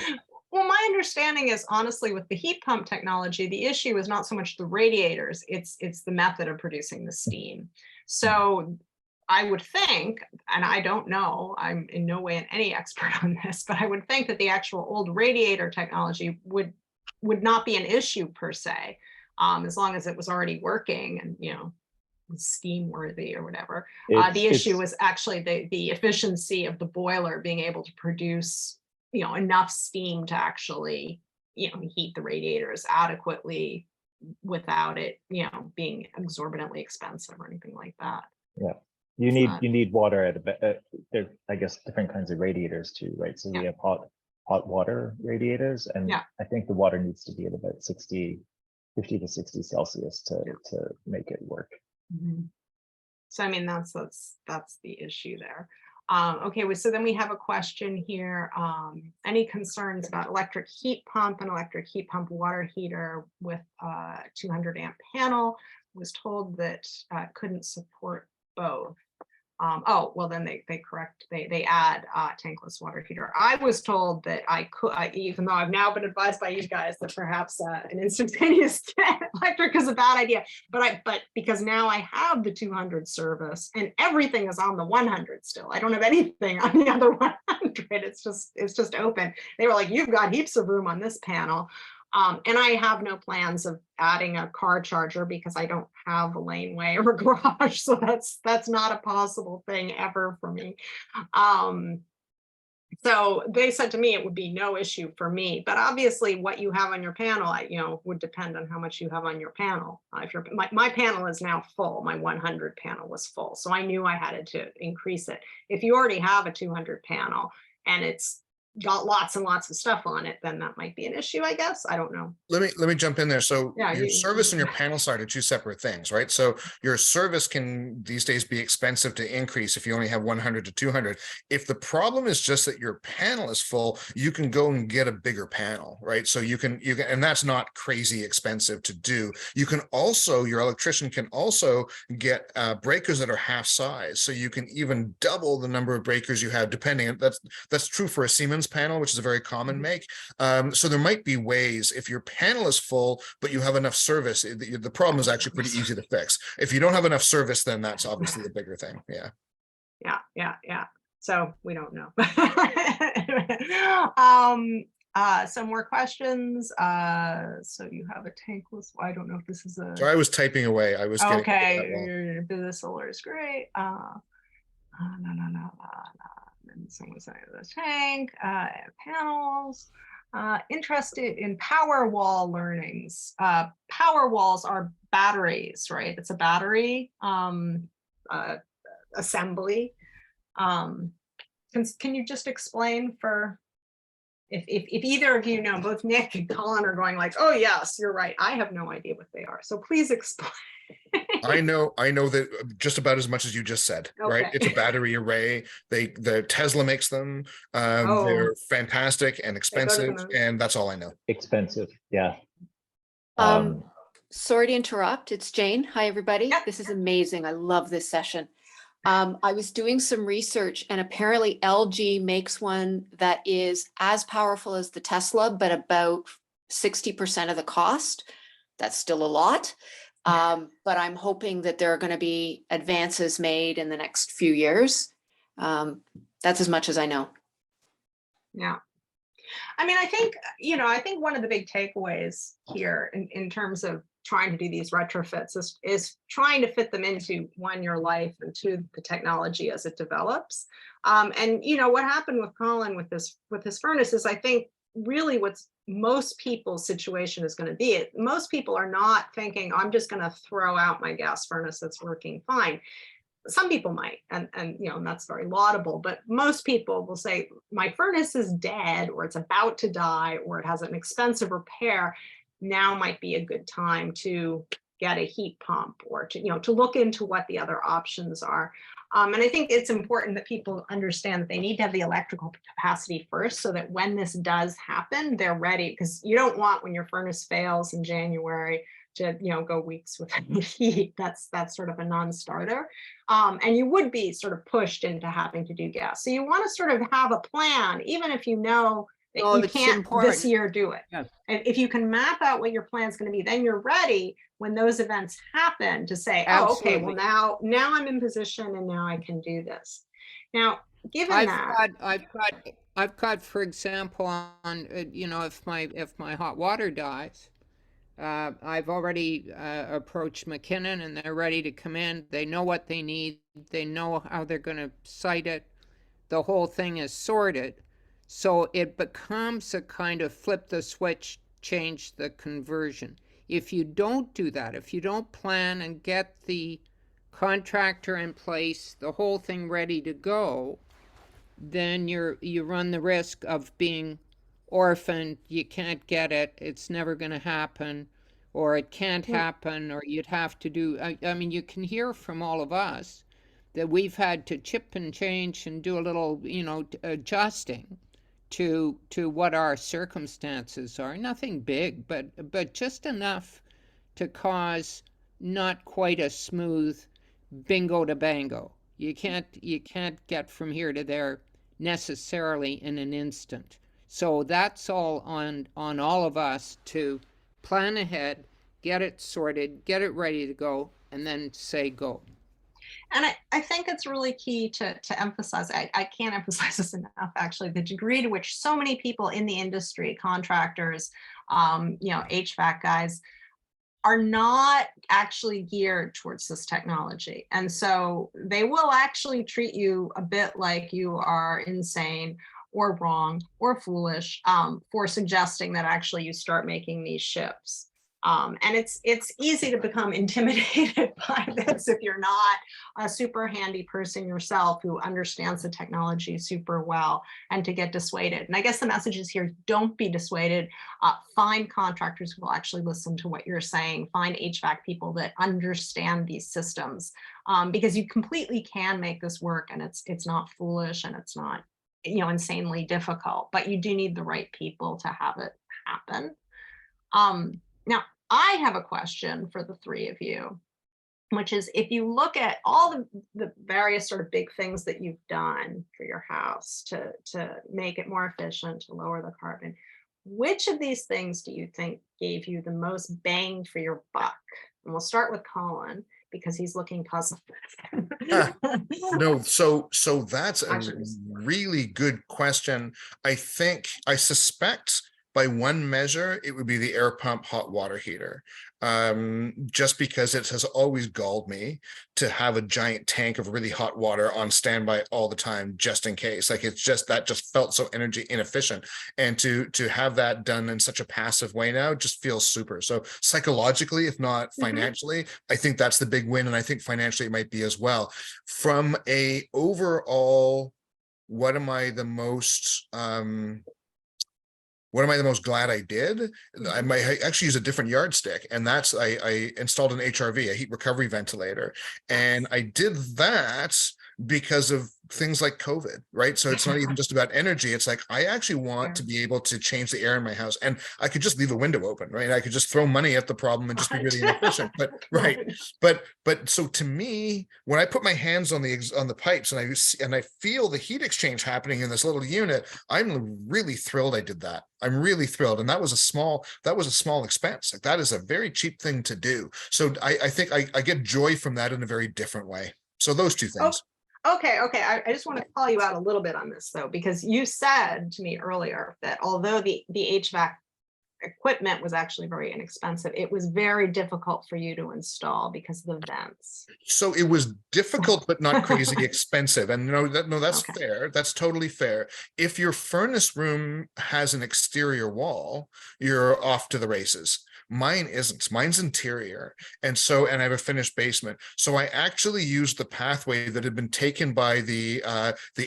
Well, my understanding is, honestly, with the heat pump technology, the issue is not so much the radiators, it's the method of producing the steam. So I would think, and I don't know, I'm in no way any expert on this, but I would think that the actual old radiator technology would not be an issue per se, as long as it was already working and, you know, steam worthy or whatever. The issue was actually the efficiency of the boiler being able to produce, you know, enough steam to actually, you know, heat the radiators adequately without it, you know, being exorbitantly expensive or anything like that. Yeah. You need water at there, I guess, different kinds of radiators too, right? So we have hot water radiators, and I think the water needs to be at about 50 to 60 Celsius to make it work. So I mean, that's the issue there. Okay, so then we have a question here. Any concerns about electric heat pump and electric heat pump water heater with a 200 amp panel? Was told that couldn't support both. Oh, well, then they add tankless water heater. I was told that I could, even though I've now been advised by you guys that perhaps an instantaneous electric is a bad idea, but because now I have the 200 service and everything is on the 100 still. I don't have anything on the other 100. It's just open. They were like, you've got heaps of room on this panel. And I have no plans of adding a car charger because I don't have a laneway or a garage. So that's not a possible thing ever for me. So they said to me it would be no issue for me, but obviously what you have on your panel, would depend on how much you have on your panel. If my panel is now full, my 100 panel was full, so I knew I had to increase it. If you already have a 200 panel and it's got lots and lots of stuff on it, then that might be an issue, I guess. I don't know. Let me jump in there. So Yeah, your you- service and your panel side are two separate things, right? So your service can these days be expensive to increase if you only have 100 to 200. If the problem is just that your panel is full, you can go and get a bigger panel, right? So you can, and that's not crazy expensive to do. You can also, your electrician can also get breakers that are half size. So you can even double the number of breakers you have, depending. That's true for a Siemens panel, which is a very common make. So there might be ways, if your panel is full, but you have enough service, the problem is actually pretty easy to fix. If you don't have enough service, then that's obviously the bigger thing. Yeah. Yeah. So we don't know. Some more questions. So you have a tankless. I don't know if this is a. So I was typing away. I was getting Okay. Business solar is great. No. And someone saying the tank, panels. Interested in power wall learnings. Power walls are batteries, right? It's a battery assembly. Can you just explain for if either of you know, both Nick and Colin are going like, oh yes, you're right. I have no idea what they are. So please explain. I know that just about as much as you just said, right? Okay. It's a battery array. The Tesla makes them. They're fantastic and expensive, and that's all I know. Expensive, yeah. Sorry to interrupt. It's Jane. Hi, everybody. Yep. This is amazing. I love this session. I was doing some research, and apparently LG makes one that is as powerful as the Tesla, but about 60% of the cost. That's still a lot. But I'm hoping that there are going to be advances made in the next few years. That's as much as I know. Yeah. I mean, I think one of the big takeaways here in terms of trying to do these retrofits is trying to fit them into your life and two, the technology as it develops. And what happened with Colin with his furnace is, I think, really what's most people's situation is going to be. Most people are not thinking, I'm just going to throw out my gas furnace that's working fine. Some people might, and that's very laudable, but most people will say, my furnace is dead, or it's about to die, or it has an expensive repair. Now might be a good time to get a heat pump, or to look into what the other options are. And I think it's important that people understand that they need to have the electrical capacity first, so that when this does happen, they're ready. Because you don't want, when your furnace fails in January, to go weeks without heat. That's sort of a non-starter. And you would be sort of pushed into having to do gas. So you want to sort of have a plan, even if you know that you can't this year do it. Yes. And if you can map out what your plan is going to be, then you're ready when those events happen to say, Absolutely. oh, okay, well now I'm in position and now I can do this. Now, given I've got, for example, on if my hot water dies, I've already approached McKinnon, and they're ready to come in. They know what they need. They know how they're going to site it. The whole thing is sorted. So it becomes a kind of flip the switch, change the conversion. If you don't do that, if you don't plan and get the contractor in place, the whole thing ready to go, then you run the risk of being orphaned. You can't get it. It's never going to happen, or it can't happen, or you'd have to do. I mean, you can hear from all of us that we've had to chip and change and do a little, adjusting to what our circumstances are. Nothing big, but just enough to cause not quite a smooth bingo to bango. You can't get from here to there necessarily in an instant. So that's all on all of us to plan ahead, get it sorted, get it ready to go, and then say go. And I think it's really key to emphasize, I can't emphasize this enough, actually, the degree to which so many people in the industry, contractors, HVAC guys, are not actually geared towards this technology. And so they will actually treat you a bit like you are insane or wrong or foolish for suggesting that actually you start making these shifts. And it's easy to become intimidated by this if you're not a super handy person yourself who understands the technology super well, and to get dissuaded. And I guess the message is here, don't be dissuaded. Find contractors who will actually listen to what you're saying. Find HVAC people that understand these systems, because you completely can make this work, and it's not foolish, and it's not, you know, insanely difficult, but you do need the right people to have it happen. Now, I have a question for the three of you, which is, if you look at all the various sort of big things that you've done for your house to make it more efficient, to lower the carbon, which of these things do you think gave you the most bang for your buck? And we'll start with Colin, because he's looking puzzled. No, so that's a really good question. I suspect by one measure, it would be the air pump hot water heater. Just because it has always galled me to have a giant tank of really hot water on standby all the time, just in case. Like, it's just, that just felt so energy inefficient. And to have that done in such a passive way now just feels super. So psychologically, if not financially, I think that's the big win. And I think financially it might be as well. From a overall, what am I the most glad I did? I might actually use a different yardstick, and that's I installed an HRV, a heat recovery ventilator, and I did that because of things like COVID, right? So it's not even just about energy. It's like, I actually want to be able to change the air in my house, and I could just leave a window open, right? I could just throw money at the problem and just be really inefficient. But but so to me, when I put my hands on the pipes and I feel the heat exchange happening in this little unit, I'm really thrilled I did that. I'm really thrilled. And that was a small expense. Like, that is a very cheap thing to do. So I think I get joy from that in a very different way. So those two things. Okay. I just want to call you out a little bit on this, though, because you said to me earlier that although the HVAC equipment was actually very inexpensive, it was very difficult for you to install because of the vents. So it was difficult, but not crazy expensive. And that's Okay. fair. That's totally fair. If your furnace room has an exterior wall, you're off to the races. Mine isn't. Mine's interior. And I have a finished basement. So I actually used the pathway that had been taken by the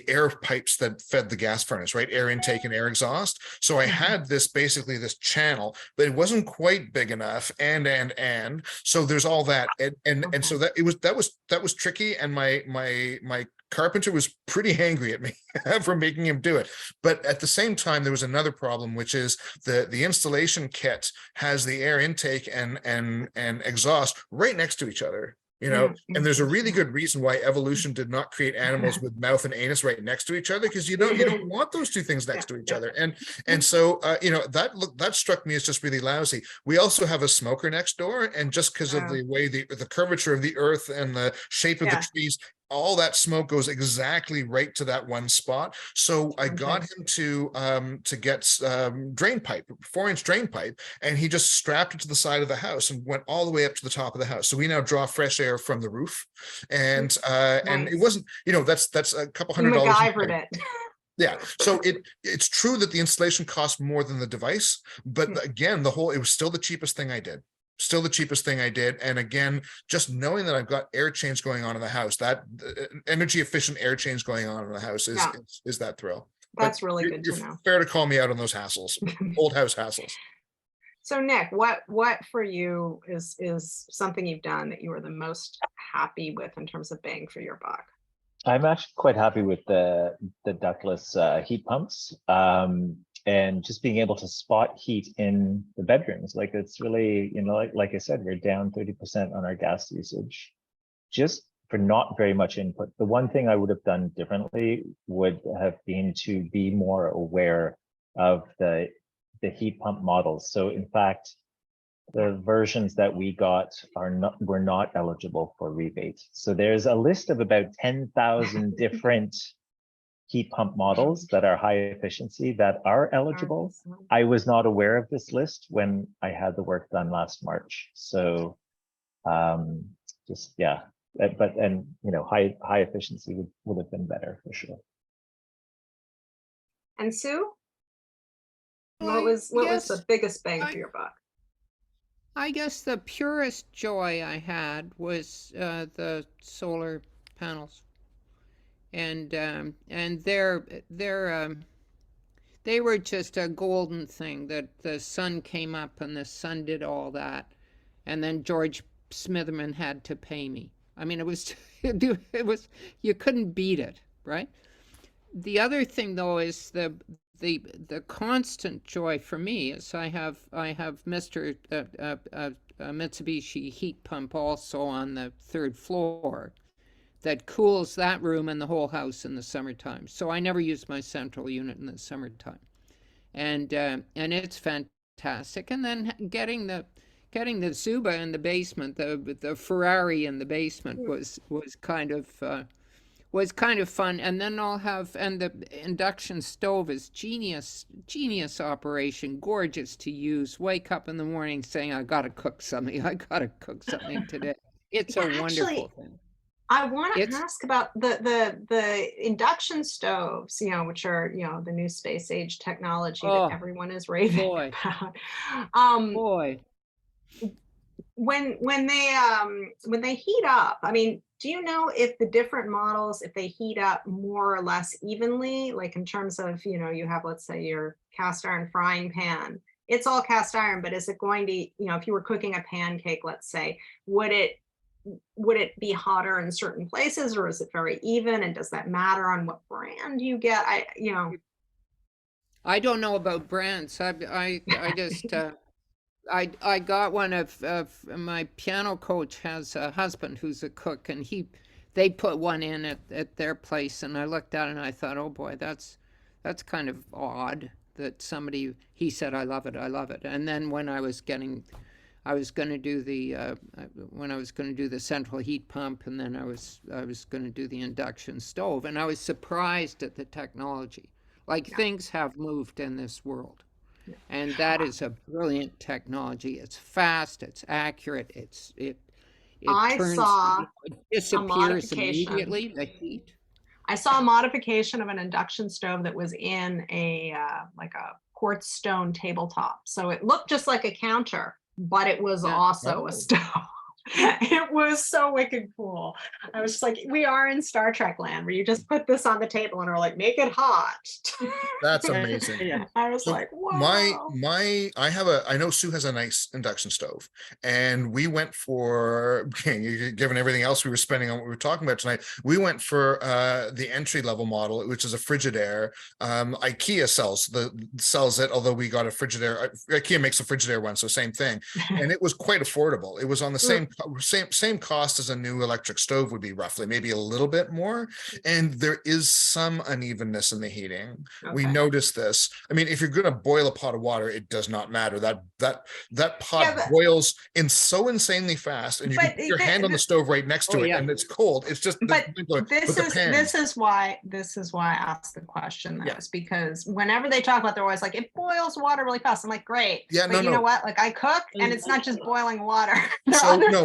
air pipes that fed the gas furnace, right? Air intake and air exhaust. So I had basically this channel, but it wasn't quite big enough. And so there's all that. And so that was tricky. And my carpenter was pretty angry at me for making him do it. But at the same time, there was another problem, which is the installation kit has the air intake and exhaust right next to each other. And there's a really good reason why evolution did not create animals with mouth and anus right next to each other, because you don't want those two things next to each other. And so that struck me as just really lousy. We also have a smoker next door, and just because of the way the curvature of the earth and the shape of the trees, all that smoke goes exactly right to that one spot. So I got him to get drain pipe, 4-inch drain pipe, and he just strapped it to the side of the house and went all the way up to the top of the house. So we now draw fresh air from the roof, and it wasn't, that's a couple $100. MacGyvered it. Yeah, so it's true that the installation cost more than the device, but again, it was still the cheapest thing I did. And again, just knowing that I've got air change going on in the house, that energy efficient air change going on in the house is that thrill. That's really good to know. Fair to call me out on those hassles, old house hassles. So Nick, what for you is something you've done that you were the most happy with in terms of bang for your buck? I'm actually quite happy with the ductless heat pumps. And just being able to spot heat in the bedrooms. Like, it's really, like I said, we're down 30% on our gas usage, just for not very much input. The one thing I would have done differently would have been to be more aware of the heat pump models. So in fact, the versions that we got were not eligible for rebate. So there's a list of about 10,000 different heat pump models that are high efficiency that are eligible. I was not aware of this list when I had the work done last March. So high efficiency would have been better for sure. And Sue, what was the biggest bang for your buck? I guess the purest joy I had was the solar panels, and they were just a golden thing that the sun came up and the sun did all that, and then George Smitherman had to pay me. I mean, it was you couldn't beat it, right? The other thing though is the constant joy for me is I have Mr. Mitsubishi heat pump also on the 3rd floor that cools that room and the whole house in the summertime. So I never use my central unit in the summertime, and it's fantastic. And then getting the Zuba in the basement, the Ferrari in the basement was kind of fun. And then and the induction stove is genius operation, gorgeous to use. Wake up in the morning saying, I gotta cook something today. It's a wonderful thing. I want to ask about the induction stoves, which are, the new space age technology that everyone is raving about. Boy. When they heat up, I mean, do you know if the different models, if they heat up more or less evenly, like in terms of, you have, let's say, your cast iron frying pan, it's all cast iron, but is it going to, if you were cooking a pancake, let's say, would it be hotter in certain places, or is it very even? And does that matter on what brand you get? I don't know about brands. I just I got one of my piano coach has a husband who's a cook, and they put one in at their place, and I looked at it and I thought, oh boy, that's kind of odd that he said, I love it. And then when I was going to do the central heat pump, and then I was going to do the induction stove, and I was surprised at the technology. Things have moved in this world. And that is a brilliant technology. It's fast, it's accurate, it disappears immediately, the heat. I saw a modification of an induction stove that was in a quartz stone tabletop. So it looked just like a counter, but it was also a stove. It was so wicked cool. I was just like, we are in Star Trek land where you just put this on the table and are like, make it hot. That's amazing. Yeah. I was like, wow. I know Sue has a nice induction stove, and we went for, given everything else we were spending on what we were talking about tonight, we went for the entry level model, which is a Frigidaire. IKEA sells it, although we got a Frigidaire. IKEA makes a Frigidaire one, so same thing. And it was quite affordable. It was on the same cost as a new electric stove would be, roughly, maybe a little bit more. And there is some unevenness in the heating. Okay. We noticed this. I mean, if you're going to boil a pot of water, it does not matter. That pot boils so insanely fast, and you can put your hand on the stove right next to it, and it's cold. It's just. This is why I asked the question. Is because whenever they talk about, they're always like, it boils water really fast. I'm like, great. Yeah, but you know what? Like, I cook, and it's not just boiling water.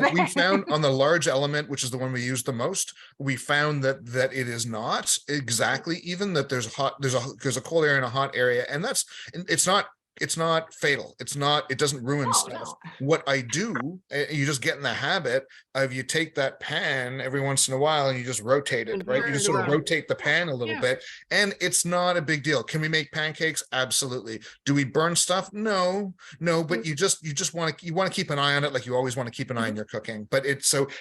We found on the large element, which is the one we use the most, we found that it is not exactly even, that there's a cold area and a hot area, and it's not fatal. It doesn't ruin stuff. No. What I do, you just get in the habit of, you take that pan every once in a while and you just rotate it, right? You just sort of rotate the pan a little bit, and it's not a big deal. Can we make pancakes? Absolutely. Do we burn stuff? No, but you just want to keep an eye on it, like you always want to keep an eye on your cooking. But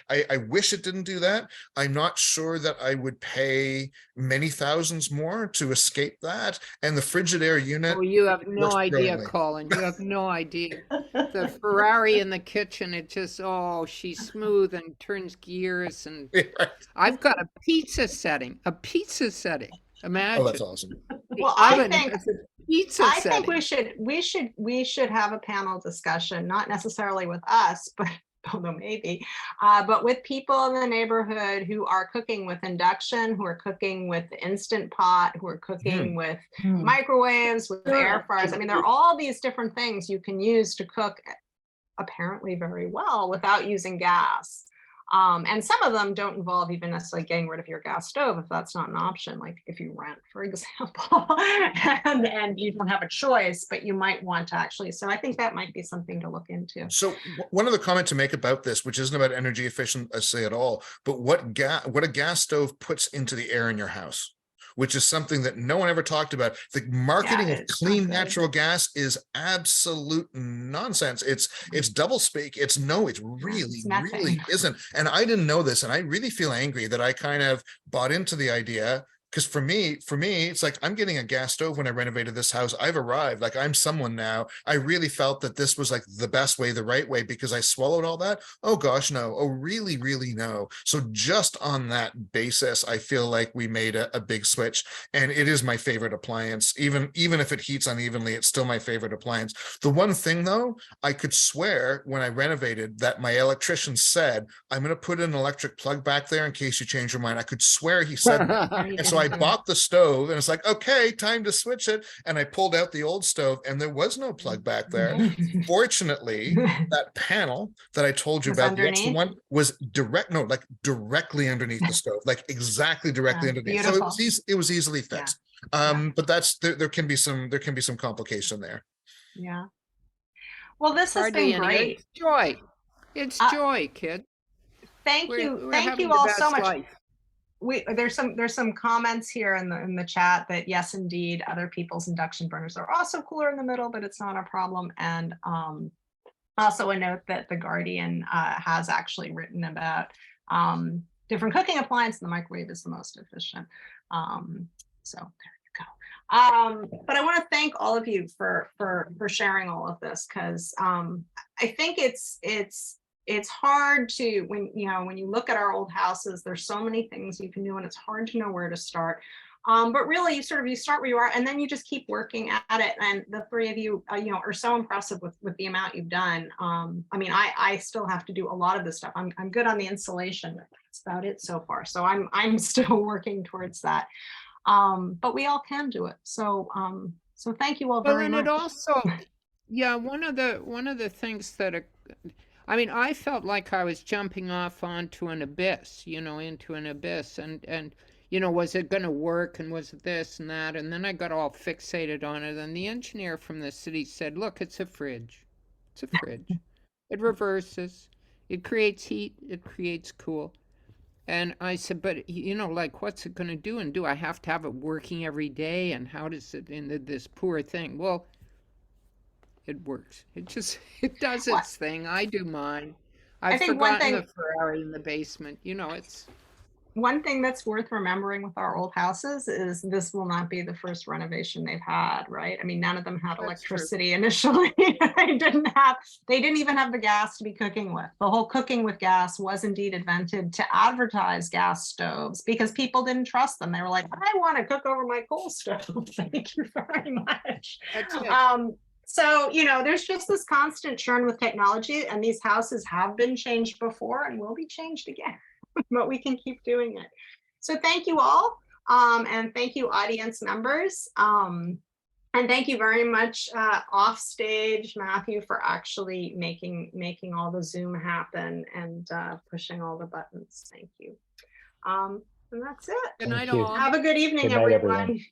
I wish it didn't do that. I'm not sure that I would pay many thousands more to escape that. And the Frigidaire unit. Oh, you have no idea, Colin. You have no idea. The Ferrari in the kitchen, it just, she's smooth and turns gears, and I've got a pizza setting. Imagine. Oh, that's awesome. Well, I think we should have a panel discussion, not necessarily with us, but although maybe, but with people in the neighborhood who are cooking with induction, who are cooking with the Instant Pot, who are cooking with microwaves, with air fryers. I mean, there are all these different things you can use to cook apparently very well without using gas. And some of them don't involve even necessarily getting rid of your gas stove if that's not an option, like if you rent, for example, and you don't have a choice, but you might want to actually. So I think that might be something to look into. So one other comment to make about this, which isn't about energy efficiency at all, but what a gas stove puts into the air in your house, which is something that no one ever talked about. The marketing of clean natural gas is absolute nonsense. It's double speak. It's really isn't. And I didn't know this, and I really feel angry that I kind of bought into the idea. Because for me, it's like, I'm getting a gas stove when I renovated this house. I've arrived, like I'm someone now. I really felt that this was like the best way, the right way, because I swallowed all that. Oh gosh, no. Oh, really, really no. So just on that basis, I feel like we made a big switch, and it is my favorite appliance. Even if it heats unevenly, it's still my favorite appliance. The one thing though, I could swear when I renovated that my electrician said, I'm going to put an electric plug back there in case you change your mind. I could swear he said that. And so I bought the stove, and it's like, okay, time to switch it. And I pulled out the old stove, and there was no plug back there. Fortunately, that panel that I told you about, the extra one, was directly underneath the stove, like exactly directly underneath. Beautiful. So it was easily fixed. But there can be some complication there. Yeah. Well, this has Hardly been any. great. It's joy. It's joy, kid. Thank We're you having the all best so much. life. There's some comments here in the chat that yes, indeed, other people's induction burners are also cooler in the middle, but it's not a problem. And also a note that the Guardian has actually written about different cooking appliances. The microwave is the most efficient. So there you go. But I want to thank all of you for sharing all of this, because I think it's hard to, when you look at our old houses, there's so many things you can do, and it's hard to know where to start. But really, you start where you are, and then you just keep working at it. And the three of you, are so impressive with the amount you've done. I mean, I still have to do a lot of this stuff. I'm good on the installation. That's about it so far. So I'm still working towards that. But we all can do it. So thank you all very much. Well, and it also, one of the things that I mean, I felt like I was jumping off onto an abyss, into an abyss, and was it going to work, and was it this and that, and then I got all fixated on it, and the engineer from the city said, look, it's a fridge. It's a fridge. It reverses. It creates heat. It creates cool. And I said, but, like, what's it going to do? And do I have to have it working every day? And how does it, in this poor thing? Well, it works. It does its thing. I do mine. I've forgotten the Ferrari in the basement. It's one thing that's worth remembering with our old houses is this will not be the first renovation they've had, right? I mean, none of them had electricity initially. They didn't even have the gas to be cooking with. The whole cooking with gas was indeed invented to advertise gas stoves because people didn't trust them. They were like, I want to cook over my coal stove. Thank you very much. That's it. So, there's just this constant churn with technology, and these houses have been changed before and will be changed again, but we can keep doing it. So thank you all. And thank you, audience members. And thank you very much off stage, Matthew, for actually making all the Zoom happen and pushing all the buttons. Thank you. And that's it. Good night, all. Have a good evening, Good night, everyone. everyone.